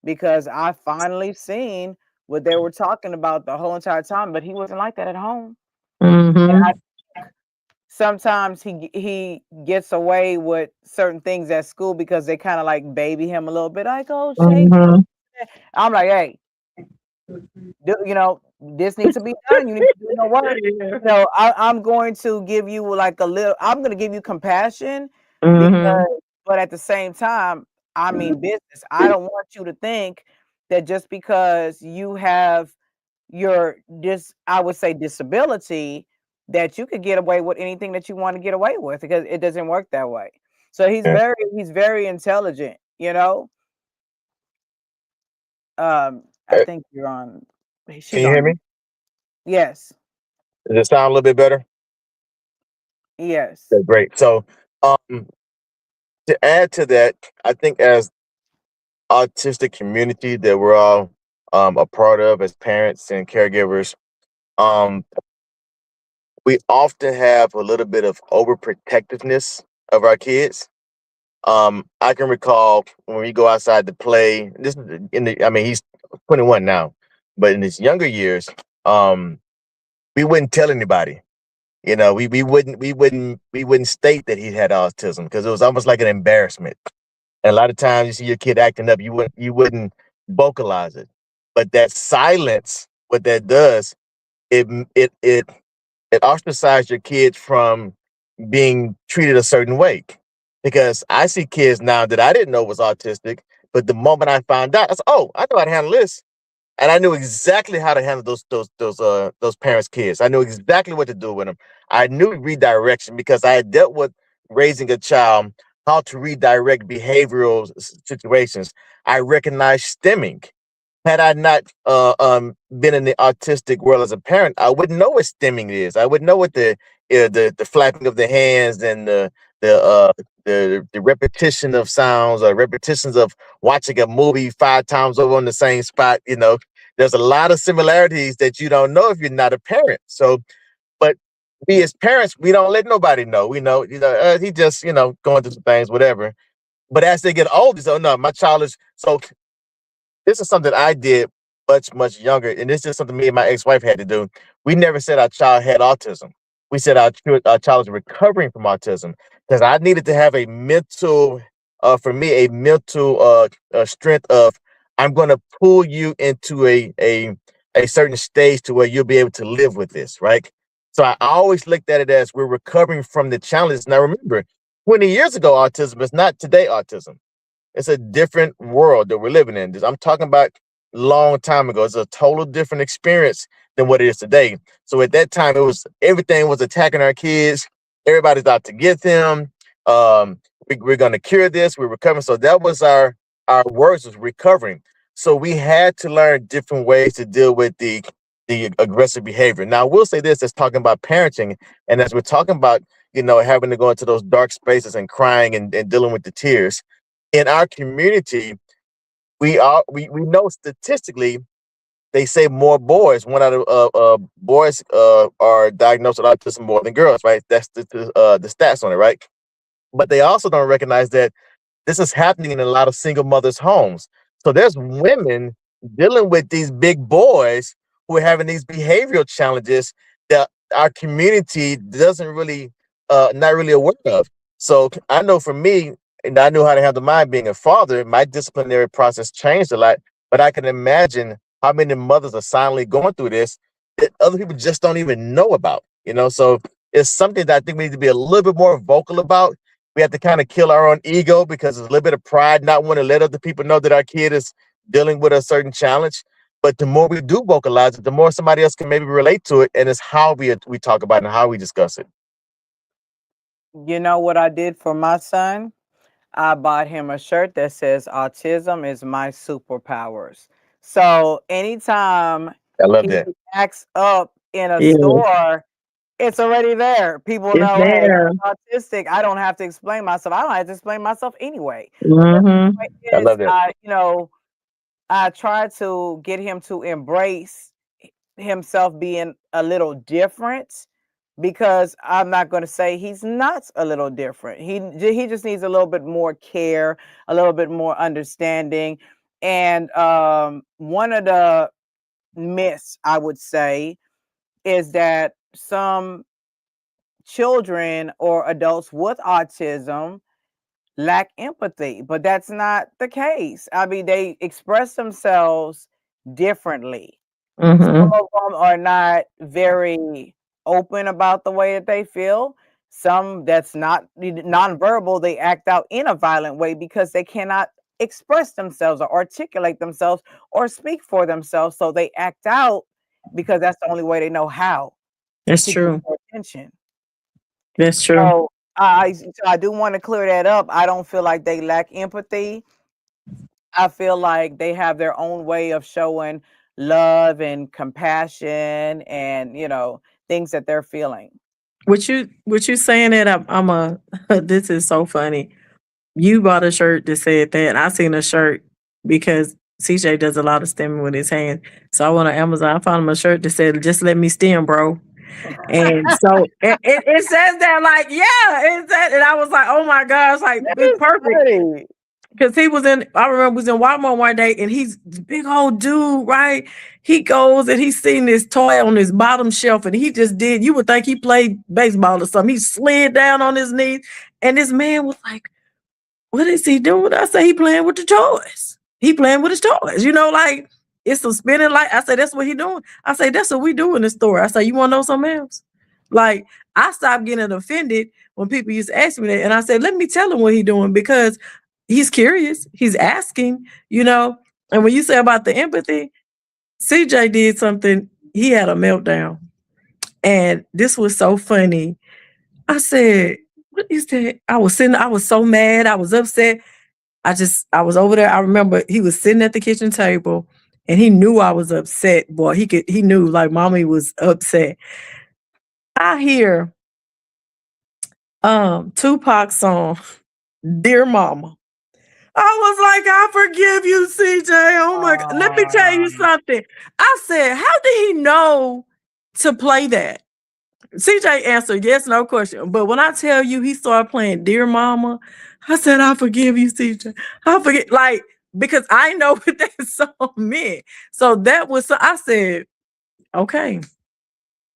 because I finally seen what they were talking about the whole entire time, but he wasn't like that at home. And Mm-hmm. I sometimes he gets away with certain things at school because they kind of like baby him a little bit. Like, oh, Shay, Mm-hmm. I'm like, hey, this needs to be done. You need to do your work. Yeah. I'm going to give you like a little. I'm going to give you compassion Mm-hmm. because, but at the same time, I mean business. I don't want you to think that just because you have I would say disability, that you could get away with anything that you want to get away with, because it doesn't work that way. So he's very intelligent. I Uh, think you're on. Can She's you hear on. me? Yes. Does it sound a little bit better? Yes. Okay, great. So, um, to add to that, I think as autistic community that we're all a part of as parents and caregivers, um, we often have a little bit of overprotectiveness of our kids. I can recall when we go outside to play. This is I mean, he's 21 now, but in his younger years, um, we wouldn't tell anybody. We wouldn't state that he had autism because it was almost like an embarrassment. And a lot of times you see your kid acting up, you wouldn't vocalize it. But that silence, what that does, it it it it ostracizes your kids from being treated a certain way. Because I see kids now that I didn't know was autistic, but the moment I found out, I said, "Oh, I know how to handle this." And I knew exactly how to handle those parents' kids. I knew exactly what to do with them. I knew redirection because I had dealt with raising a child, how to redirect behavioral situations. I recognized stemming. Had I not been in the autistic world as a parent, I wouldn't know what stemming is. I would know what the flapping of the hands and the the repetition of sounds or repetitions of watching a movie 5 times over on the same spot. There's a lot of similarities that you don't know if you're not a parent. So, but we as parents, we don't let nobody know. We know, he just, going through some things, whatever. But as they get older, so no, my child is so this is something I did much, much younger, and this is something me and my ex-wife had to do. We never said our child had autism. We said our child is recovering from autism because I needed to have a mental, for me, a mental strength of I'm going to pull you into a certain stage to where you'll be able to live with this, right? So I always looked at it as we're recovering from the challenges. Now remember, 20 years ago, autism is not today autism. It's a different world that we're living in. I'm talking about long time ago. It's a total different experience than what it is today. So at that time, it was everything was attacking our kids. Everybody's out to get them. We're going to cure this. We're recovering. So that was our words was recovering. So we had to learn different ways to deal with the aggressive behavior. Now, I will say this: as talking about parenting, and as we're talking about having to go into those dark spaces and crying and dealing with the tears in our community, we know statistically they say more boys, one out of boys are diagnosed with autism more than girls, right? That's the stats on it, right? But they also don't recognize that this is happening in a lot of single mothers' homes. So there's women dealing with these big boys who are having these behavioral challenges that our community doesn't really, not really aware of. So I know for me, and I knew how to handle mine being a father, my disciplinary process changed a lot. But I can imagine how many mothers are silently going through this that other people just don't even know about. So it's something that I think we need to be a little bit more vocal about. We have to kind of kill our own ego because there's a little bit of pride not want to let other people know that our kid is dealing with a certain challenge. But the more we do vocalize it, the more somebody else can maybe relate to it, and it's how we talk about it and how we discuss it. You know what I did for my son? I bought him a shirt that says autism is my superpowers. So anytime I love he that. acts up in a Yeah. store, It's already there. People It's know, hey, there. I'm autistic. I don't have to explain myself. I don't have to explain myself anyway. But the Mm-hmm. point I is, love that. I try to get him to embrace himself being a little different because I'm not going to say he's not a little different. He just needs a little bit more care, a little bit more understanding. And one of the myths I would say is that some children or adults with autism lack empathy, but that's not the case. I mean, they express themselves differently. Mm-hmm. Some of them are not very open about the way that they feel. Some that's not nonverbal, they act out in a violent way because they cannot express themselves or articulate themselves or speak for themselves. So they act out because that's the only way they know how That's to get true. your attention. That's true. So I do want to clear that up. I don't feel like they lack empathy. I feel like they have their own way of showing love and compassion and, things that they're feeling. With you saying that, I'm a this is so funny. You bought a shirt that said that. I seen a shirt because CJ does a lot of stemming with his hands. So I went on Amazon, I found him a shirt that said, "Just let me stem, bro." And so it says that, like, yeah, it said, and I was like, oh my gosh, like, That it's is perfect. funny. Cause he was in, I remember was in Walmart one day and he's this big old dude, right? He goes and he's seen this toy on his bottom shelf and he just did, you would think he played baseball or something. He slid down on his knees and this man was like, what is he doing? I say he playing with the toys. He playing with his toys. Like it's some spinning light. I say that's what he doing. I say that's what we do in the store. I say you want to know something else? Like I stopped getting offended when people used to ask me that, and I said let me tell him what he doing because he's curious. He's asking. And when you say about the empathy, CJ did something. He had a meltdown, and this was so funny. I said, "What is that?" I was sitting. I was so mad. I was upset. I was over there. I remember he was sitting at the kitchen table and he knew I was upset. Boy, he knew like mommy was upset. I hear Tupac's song, Dear Mama. I was like, I forgive you, CJ. Oh my God. Let me tell you Um, something. I said, how did he know to play that? CJ answered yes, no question. But when I tell you he started playing Dear Mama, I said, I forgive you, CJ. I forget, like, because I know what that song meant. So that was, so I said, okay,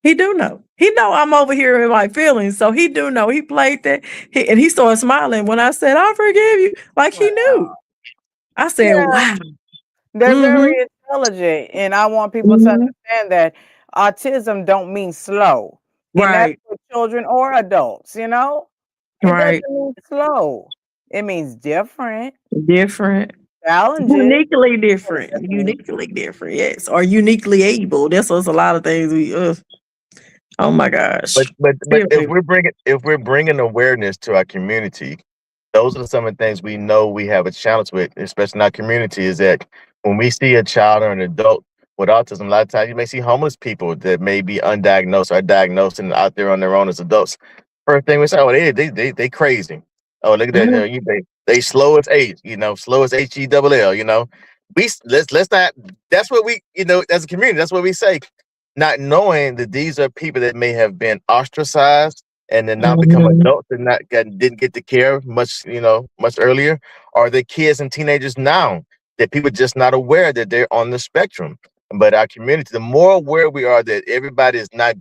he do know. He know I'm over here in my feelings. So he do know. He played that. And he started smiling when I said, I forgive you. Like he wow. knew. I said, Yeah, wow. they're Mm-hmm. very intelligent, and I want people to Mm-hmm. understand that autism don't mean slow, and that's Right. for children or adults. It doesn't Right. mean slow. It means different, Different. challenges. Uniquely different. Uniquely different, yes. Or uniquely able. That's what's a lot of things we oh my But gosh. but but Seriously. if we're bringing awareness to our community, those are some of the things we know we have a challenge with, especially in our community, is that when we see a child or an adult with autism, a lot of times you may see homeless people that may be undiagnosed or diagnosed and out there on their own as adults. First thing we say, oh, they crazy. Oh, look at that. Mhm. They slow as H, slow as HELL. Let's not. That's what we, as a community, that's what we say, not knowing that these are people that may have been ostracized and then now become Mhm. adults and didn't get the care much earlier, or the kids and teenagers now that people just not aware that they're on the spectrum. But our community, the more aware we are that everybody's not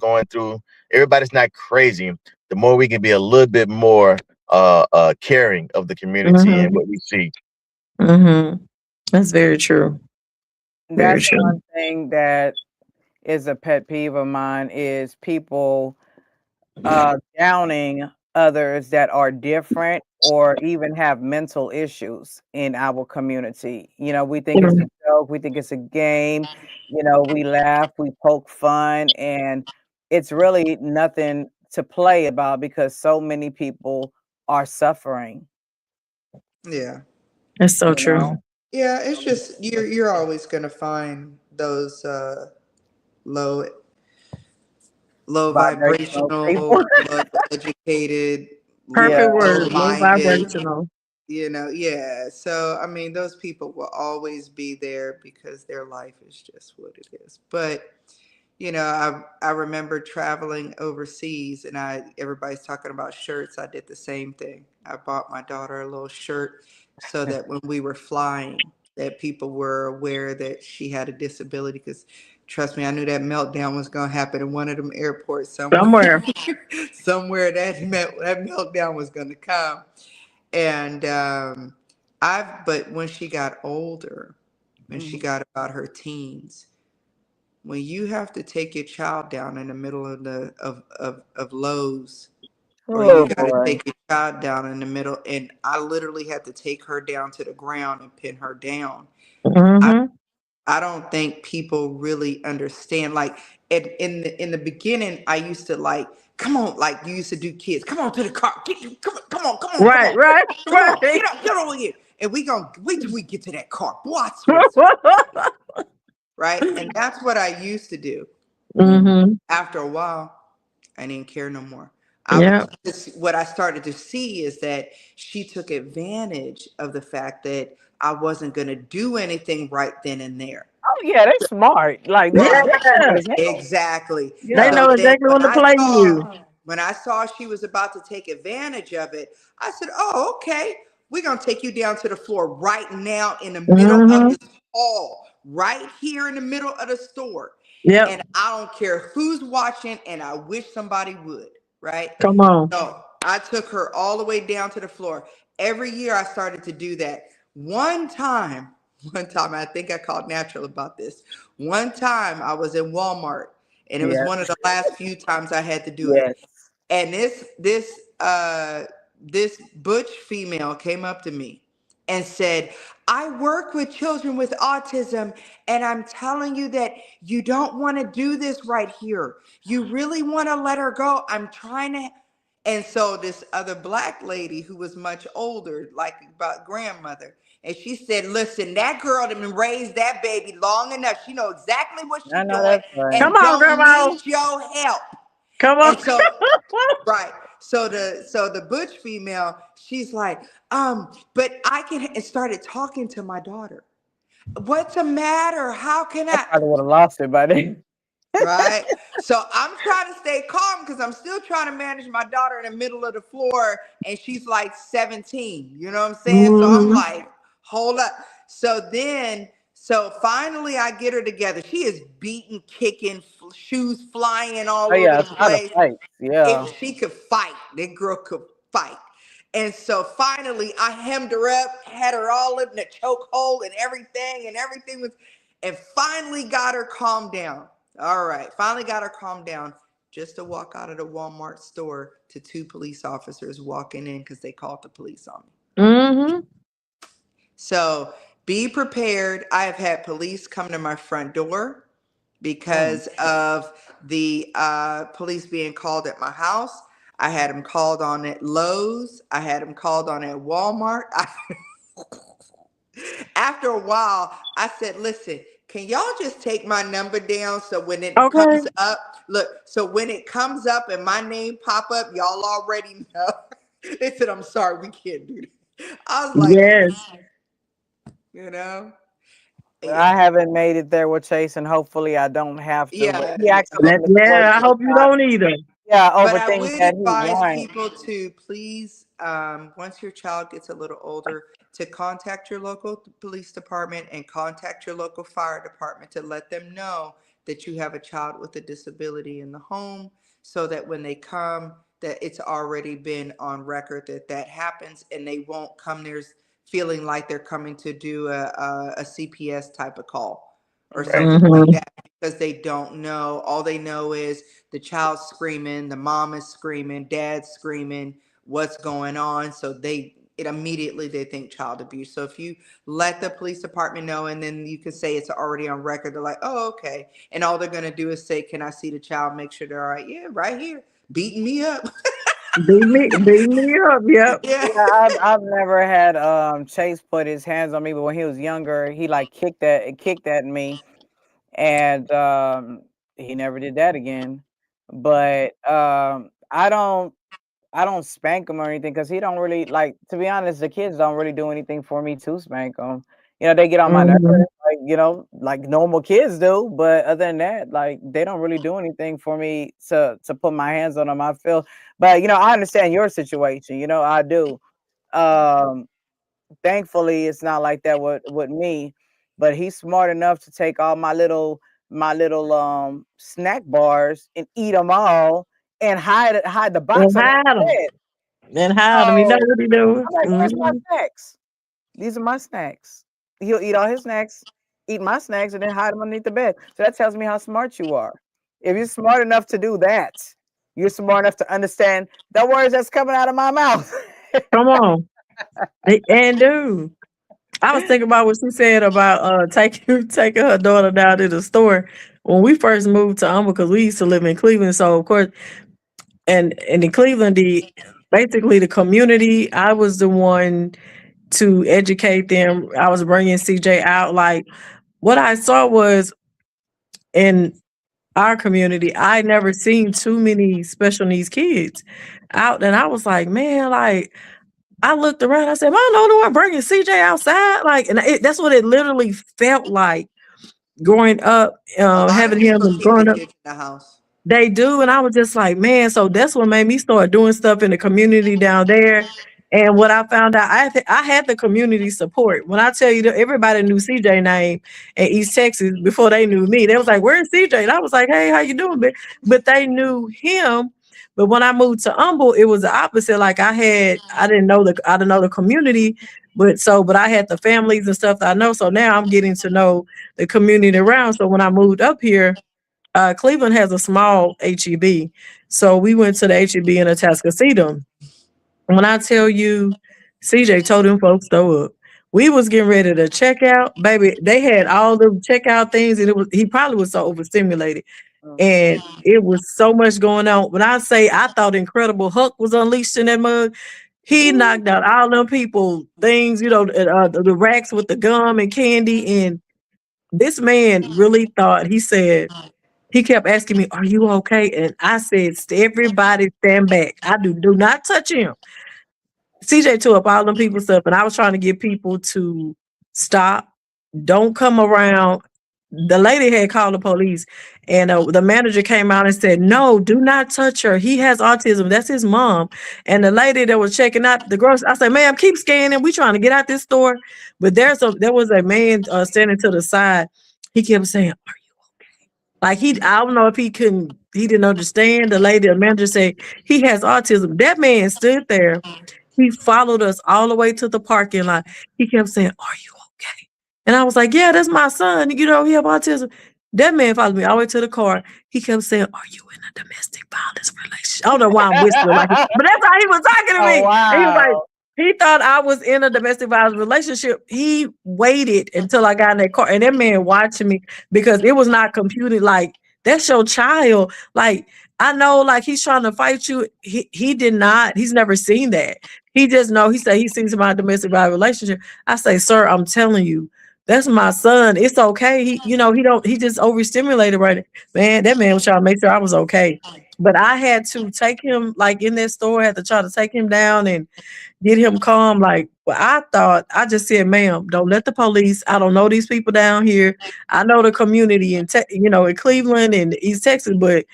crazy, the more we can be a little bit more caring of the community and Mhm. what we see. Mhm. That's very true. Very That's true. one thing that is a pet peeve of mine is people downing others that are different or even have mental issues in our community. We think it's a Mhm. joke, we think it's a game, we laugh, we poke fun, and it's really nothing to play about because so many people are suffering, Yeah. That's so you know. true. Yeah, it's just you're always gonna find those low low Vibrational people. vibrational, low educated, Yeah. Perfect low word. Low minded. vibrational. Yeah. So I mean, those people will always be there because their life is just what it is. But I remember traveling overseas, and everybody's talking about shirts. I did the same thing. I bought my daughter a little shirt so that when we were flying, that people were aware that she had a disability. Because trust me, I knew that meltdown was going to happen in one of them airports somewhere. Somewhere. Somewhere that meltdown was going to come. And but when she got older, when she Mhm. got about her teens, when you have to take your child down in the middle of Lowe's, or you Oh got to boy. take your child down in the middle, and I literally had to take her down to the ground and pin her down. I Mm-hmm. I don't think people really understand. Like in the beginning, I used to like, come on, like you used to do kids, come on to the car, come Right, on, right, come on, right. get over here, and we gonna wait till we get to that car. Boy, I swear to God, right? And that's what I used to do. Mm-hmm. After a while, I didn't care no more. Yeah. What I started to see is that she took advantage of the fact that I wasn't going to do anything right then and there. Oh yeah, they smart. Like Right. they smart Yeah. as hell. Exactly. They Yeah. know So then exactly when to play you. when I saw she was about to take advantage of it, I said, "Oh, okay. We're going to take you down to the floor right now in the middle of Mm-hmm. this hall, right here in the middle of the store. Yep. And I don't care who's watching, and I wish somebody would, right?" Come on. So I took her all the way down to the floor. Every year I started to do that. One time, one time, I think I called Natural about this. One time I was in Walmart, and it was Yeah. one of the last few times I had to do it. Yes. And this butch female came up to me and said, "I work with children with autism, and I'm telling you that you don't want to do this right here. You really want to let her go. I'm trying to." And so this other black lady who was much older, like about grandmother, and she said, "Listen, that girl that been raised that baby long enough. She know exactly what I she know doing that's right. Come and on, don't Grandma. need your help." Come on. And so, right. So the butch female, she's like, but I can, and started talking to my daughter. "What's the matter? How can I I?" probably would have lost it by then. Right. So I'm trying to stay calm because I'm still trying to manage my daughter in the middle of the floor, and she's like 17. You know what I'm saying? So I'm Mm-hmm. like, hold up. So finally I get her together. She is beating, kicking, shoes flying Oh all over yeah, the it's not a place. fight. Yeah. If she could fight, that girl could fight. And so finally, I hemmed her up, had her all in the chokehold and everything was, and finally got her calmed down. All right, finally got her calmed down just to walk out of the Walmart store to two police officers walking in because they called the police on me. Mm-hmm. So be prepared. I have had police come to my front door Mm. because of the police being called at my house. I had them called on at Lowe's. I had them called on at Walmart. After a while, I said, "Listen, can y'all just take my number down so when it Okay. comes up, look, so when it comes up and my name pop up, y'all already know." They said, "I'm sorry, we can't do that." I was like, Yes. you know, I yeah, haven't made it there with Chase, and hopefully I don't have to. But yeah, he yeah. acts a little Yeah, spoiled I hope you don't either. yeah, But over I things would that he advise wants. people to please, once your child gets a little older, to contact your local police department and contact your local fire department to let them know that you have a child with a disability in the home, so that when they come, that it's already been on record that that happens, and they won't come there feeling like they're coming to do a CPS type of call or Right. something like Mm-hmm. that, because they don't know. All they know is the child's screaming, the mom is screaming, dad's screaming, what's going on? So it immediately they think child abuse. So if you let the police department know, and then you can say it's already on record, they're like, "Oh, okay." And all they're gonna do is say, "Can I see the child? Make sure they're all right." "Yeah, right here, beating me up." Beat me up. Yep. Yeah. Yeah, I've never had Chase put his hands on me, but when he was younger, he like kicked at me, and he never did that again. but I don't spank him or anything because he don't really like. To be honest, the kids don't really do anything for me to spank them. They get on my nerves, Mhm. like normal kids do. But other than that, like they don't really do anything for me to put my hands on them. I feel, but I understand your situation. I do. Um, Thankfully, it's not like that with me. But he's smart enough to take all my little snack bars and eat them all and hide the box And under hide the them. bed. And hide them. You know So what he doing? I'm like, "Where's my Mhm. snacks? These are my snacks." He'll eat all his snacks, eat my snacks, and then hide them underneath the bed. So that tells me how smart you are. If you're smart enough to do that, you're smart enough to understand the words that's coming out of my mouth. Come on. And dude. I was thinking about what she said about taking her daughter down to the store when we first moved to Humble because we used to live in Cleveland. So of course, and in Cleveland, the basically the community, I was the one to educate them. I was bringing CJ out. Like what I saw was in our community, I never seen too many special needs kids out, and I was like, man, like I looked around. I said, "Am I the only one bringing CJ outside?" Like, and that's what it literally felt like growing up, A lot of having him people and keep the growing up. kids in the house. They do, and I was just like, man. So that's what made me start doing stuff in the community down there. And what I found out, I had the community support. When I tell you that everybody knew CJ name in East Texas before they knew me, they was like, "Where's CJ?" And I was like, "Hey, how you doing?" But they knew him. But when I moved to Humble, it was the opposite. Like I didn't know the community, but I had the families and stuff that I know. So now I'm getting to know the community around. So when I moved up here, Cleveland has a small HEB. So we went to the HEB in Atascocita. When I tell you, CJ told them folks throw up. We was getting ready to check out, baby. They had all the checkout things, and he probably was so overstimulated, and it was so much going on. When I say I thought Incredible Hulk was unleashed in that mug, he knocked out all them people things, the racks with the gum and candy, and this man really thought. He said he kept asking me, "Are you okay?" And I said, "Everybody stand back. Do not touch him." CJ tore up all them people stuff, and I was trying to get people to stop, don't come around. The lady had called the police, and the manager came out and said, "No, do not touch her. He has autism. That's his mom." And the lady that was checking out the grocery, I said, "Ma'am, keep scanning. We trying to get out this store." But there was a man standing to the side. He kept saying, like I don't know if he didn't understand. The lady, the manager said he has autism. That man stood there. He followed us all the way to the parking lot. He kept saying, "Are you okay?" And I was like, "Yeah, that's my son. He have autism." That man followed me all the way to the car. He kept saying, "Are you in a domestic violence relationship?" I don't know why I'm whispering like it, but that's how he was talking to Oh, me. And he was like, wow. he thought I was in a domestic violence relationship. He waited until I got in that car, and that man watching me because it was not computed. Like that's your child. Like I know, like he's trying to fight you. He did not. He's never seen that. He just know. He said he sees my domestic violence relationship. I say, "Sir, I'm telling you, that's my son. It's okay. He don't. He just overstimulated right now." Man, that man was trying to make sure I was okay. But I had to take him like in that store. I had to try to take him down and get him calm. Like, well, I just said, "Ma'am, don't let the police. I don't know these people down here. I know the community in Cleveland and East Texas, but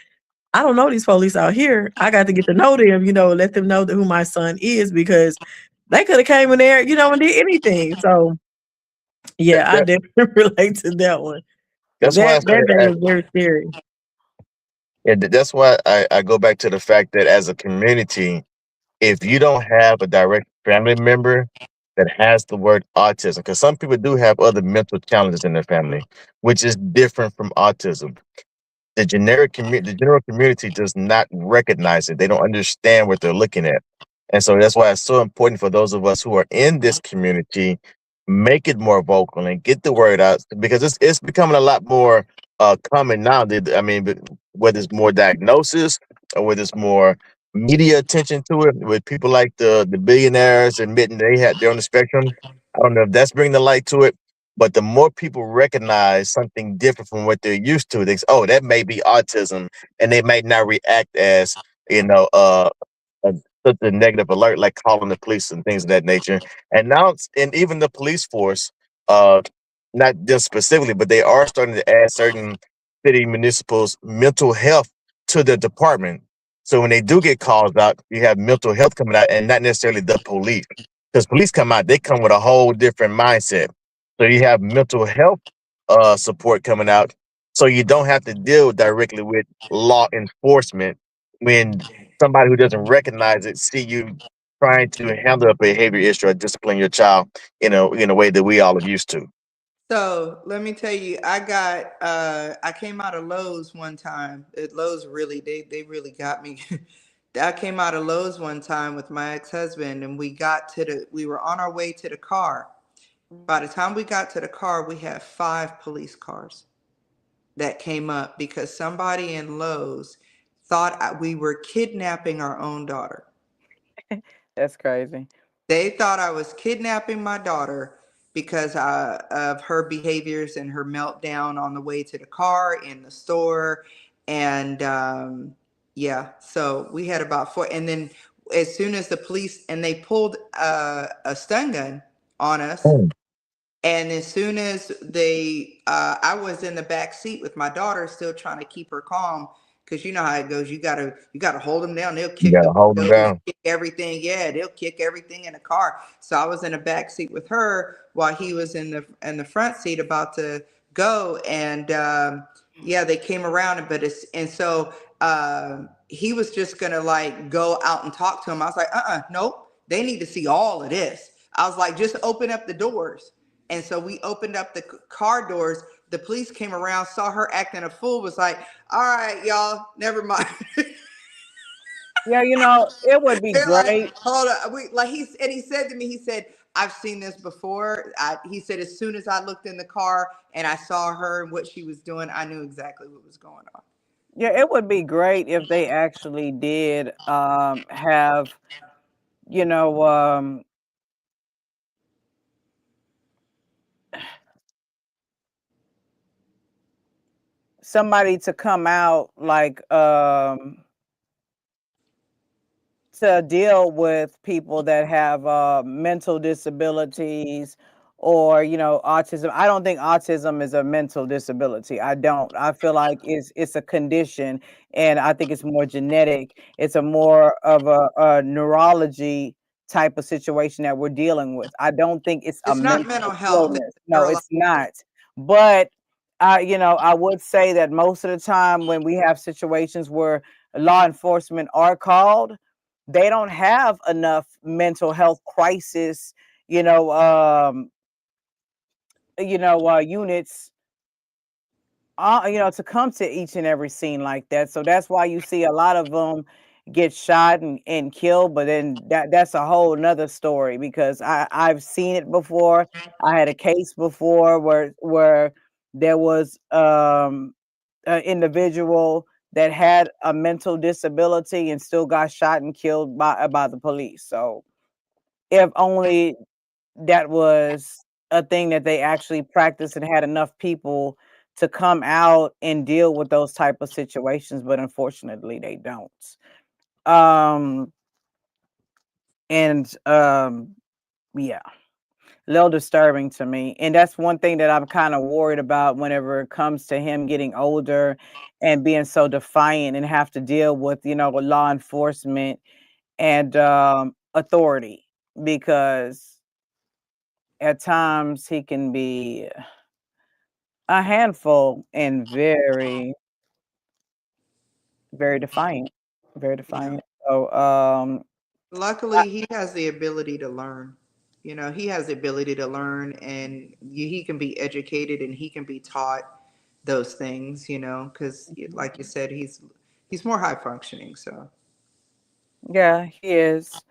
I don't know these police out here. I got to get to know them. Let them know that who my son is because they could have came in there, and did anything." So That, yeah, I that, definitely relate to that one. that's why I That day say, was very scary. yeah, that's why I go back to the fact that as a community, if you don't have a direct family member that has the word autism, because some people do have other mental challenges in their family, which is different from autism. The general community does not recognize it. They don't understand what they're looking at. And so that's why it's so important for those of us who are in this community, make it more vocal and get the word out because it's becoming a lot more common now. I mean, whether it's more diagnosis or whether it's more media attention to it, with people like the billionaires admitting they're on the spectrum. I don't know if that's bringing the light to it, But the more people recognize something different from what they're used to, they say, "Oh, that may be autism," and they may not react as you know a, such a negative alert, like calling the police and things of that nature. And now, and even the police force, uh, not just specifically, but they are starting to add certain city municipals mental health to the department. So when they do get calls out, you have mental health coming out, and not necessarily the police, because police come out, they come with a whole different mindset. So you have mental health support coming out, so you don't have to deal directly with law enforcement when somebody who doesn't recognize it see you trying to handle a behavior issue or discipline your child in a way that we all are used to. So let me tell you, I came out of Lowe's one time. Lowe's really they really got me. I came out of Lowe's one time with my ex-husband, and we were on our way to the car. By the time we got to the car, we had 5 police cars that came up because somebody in Lowe's thought we were kidnapping our own daughter. That's crazy. They thought I was kidnapping my daughter because of her behaviors and her meltdown on the way to the car, in the store. And yeah, so we had about 4. And then as soon as the police, and they pulled a stun gun on us. Mm. And as soon as I was in the back seat with my daughter, still trying to keep her calm, because you know how it goes. You gotta hold them down. They'll You kick gotta the hold them windows, down. kick everything. Yeah, they'll kick everything in the car. So I was in the back seat with her while he was in the front seat about to go. And yeah, they came around, but so he was just gonna like go out and talk to him. I was like, nope. They need to see all of this. I was like, just open up the doors. And so we opened up the car doors. The police came around, saw her acting a fool, was like, all right, y'all, never mind. Yeah, it would be They're like, great. hold on. He said to me, he said, I've seen this before. He said, as soon as I looked in the car and I saw her and what she was doing, I knew exactly what was going on. Yeah, it would be great if they actually did have, you know, somebody to come out like to deal with people that have mental disabilities or autism. I don't think autism is a mental disability. I don't. I feel like it's a condition, and I think it's more genetic. It's a more of a neurology type of situation that we're dealing with. I don't think it's a It's not mental mental health, illness. it's No, neurological. it's not. But I would say that most of the time when we have situations where law enforcement are called, they don't have enough mental health crisis, you know, um, units, to come to each and every scene like that. So that's why you see a lot of them get shot and killed. But then that's a whole nother story because I've seen it before. I had a case before where there was an individual that had a mental disability and still got shot and killed by the police. So if only that was a thing that they actually practiced and had enough people to come out and deal with those type of situations, but unfortunately they don't. Um and yeah, a little disturbing to me. And that's one thing that I'm kind of worried about whenever it comes to him getting older and being so defiant and have to deal with law enforcement and authority, because at times he can be a handful and very, very defiant, very Yeah. defiant. So, I, Luckily, he has the ability to learn. He has the ability to learn, and he can be educated and he can be taught those things, because like you said, he's more high functioning. So yeah, he is.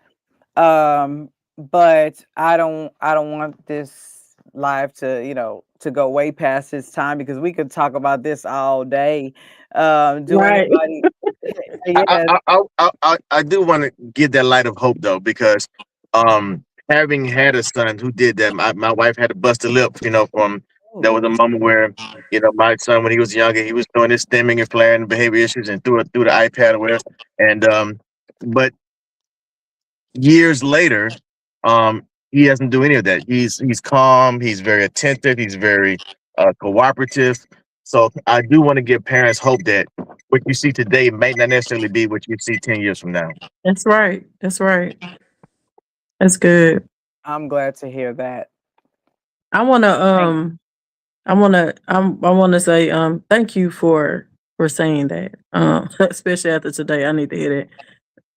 But I don't want this live to go way past his time because we could talk about this all day. Do Right. anybody? I Yes. I do want to give that light of hope though, because having had a son who did that, my wife had to bust a lip, from there was a Ooh. moment where, my son when he was younger, he was doing his stimming and flaring behavior issues and through the iPad or whatever. And but years later, he doesn't do any of that. He's calm, he's very attentive, he's very cooperative. So I do want to give parents hope that what you see today may not necessarily be what you see 10 years from now. That's right. That's right. That's good. I'm glad to hear that. I wanna Thank I wanna say thank you for saying that. Especially after today. I need to hear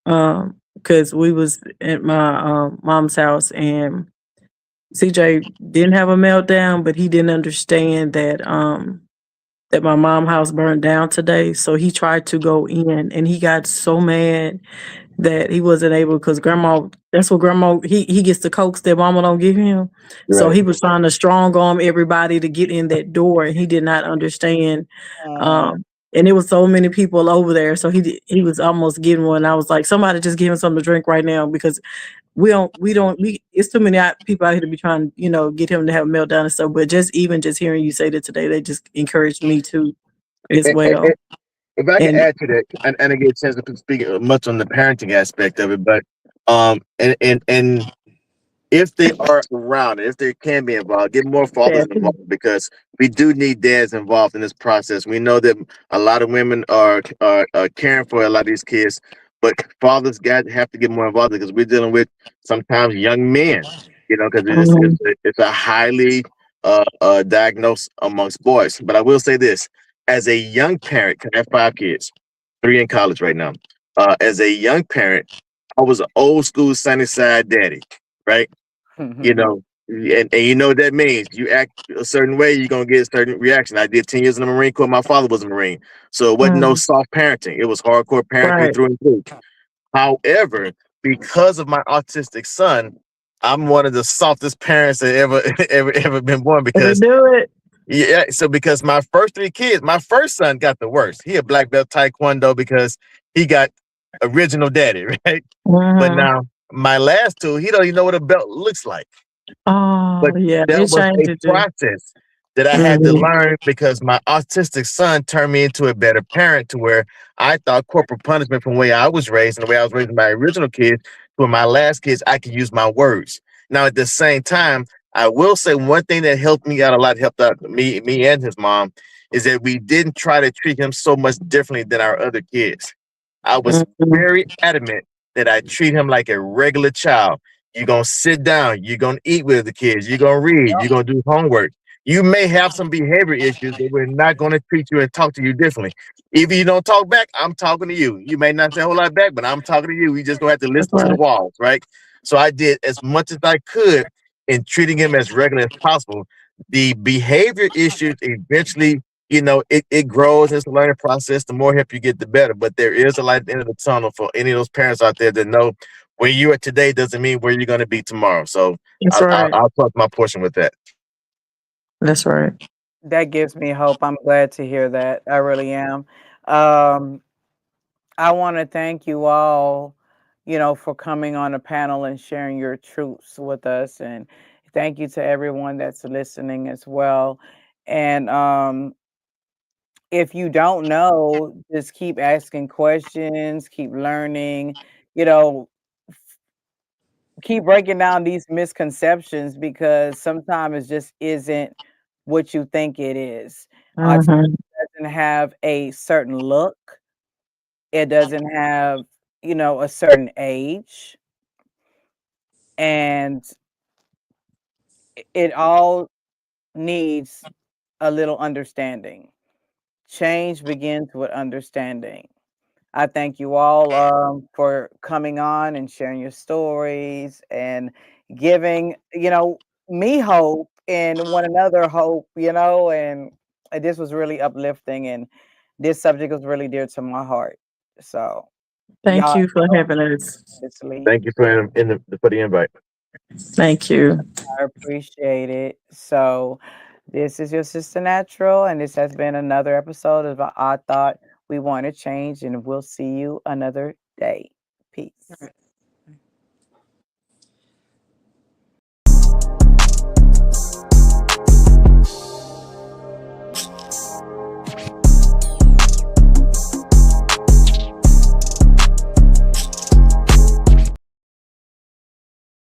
that. Because we was at my mom's house and CJ didn't have a meltdown, but he didn't understand that my mom house burned down today. So he tried to go in and he got so mad that he wasn't able because grandma that's what grandma he gets the cokes that mama don't give him. So Right. he was trying to strong arm everybody to get in that door and he did not understand. you. Um and there was so many people over there. So he was almost getting one. I was like, somebody just give him something to drink right now because we it's too many people out here to be trying, get him to have a meltdown and stuff. But just hearing you say that today, they just encouraged me too as And, and, well. and if I can And add to that, and I get a chance to speak much on the parenting aspect of it, but and if they are around, if they can be involved, get more fathers Definitely. involved because we do need dads involved in this process. We know that a lot of women are caring for a lot of these kids, but fathers got have to get more involved because we're dealing with sometimes young men, because Mhm. it's a highly diagnosed amongst boys. But I will say this: as a young parent, 'cause I have 5 kids, 3 in college right now. As a young parent, I was an old school sunny side daddy, right? you know, and you know what that means. You act a certain way, you're gonna get a certain reaction. I did 10 years in the Marine Corps. My father was a Marine, so it wasn't no Mhm. soft parenting. It was hardcore parenting Right. through and through. However, because of my autistic son, I'm one of the softest parents that ever ever been born Let me because do it. yeah, so because my first 3 kids, my first son got the worst. He a black belt taekwondo because he got original daddy, right? But Mhm. now my last 2, he don't even know what a belt looks like. But Oh, yeah, that it was a changes you. process that I had to Mhm. learn because my autistic son turned me into a better parent to where I thought corporal punishment from the way I was raised and the way I was raising my original kids to my last kids, I could use my words. Now at the same time, I will say one thing that helped me out a lot, helped out me and his mom, is that we didn't try to treat him so much differently than our other kids. I was Mhm. very adamant that I treat him like a regular child. You're gonna sit down, you're gonna eat with the kids, you're gonna read, you're gonna do homework. You may have some behavior issues, but we're not gonna treat you and talk to you differently. If you don't talk back, I'm talking to you. You may not say a whole lot back, but I'm talking to you. We just gonna have to That's listen to the right. walls, right? So I did as much as I could in treating him as regular as possible. The behavior issues eventually, it grows. It's a learning process. The more help you get, the better. But there is a light at the end of the tunnel for any of those parents out there that know where you are today doesn't mean where you're going to be tomorrow. So That's right. I'll talk my portion with that. That's right. That gives me hope. I'm glad to hear that. I really am. Um, I want to thank you all, for coming on the panel and sharing your truths with us. And thank you to everyone that's listening as well. And if you don't know, just keep asking questions, keep learning, you know, keep breaking down these misconceptions because sometimes it just isn't what you think it is. Autism Mhm. doesn't have a certain look. It doesn't have, a certain age, and it all needs a little understanding. Change begins with understanding. I thank you all for coming on and sharing your stories and giving, me hope and one another hope, and this was really uplifting and this subject was really dear to my heart. So Thank y'all you for having us. obviously Thank you for the invite. Thank you. I appreciate it. So this is your sister Natural, and this has been another episode of I Thought We Want to Change, and we'll see you another day.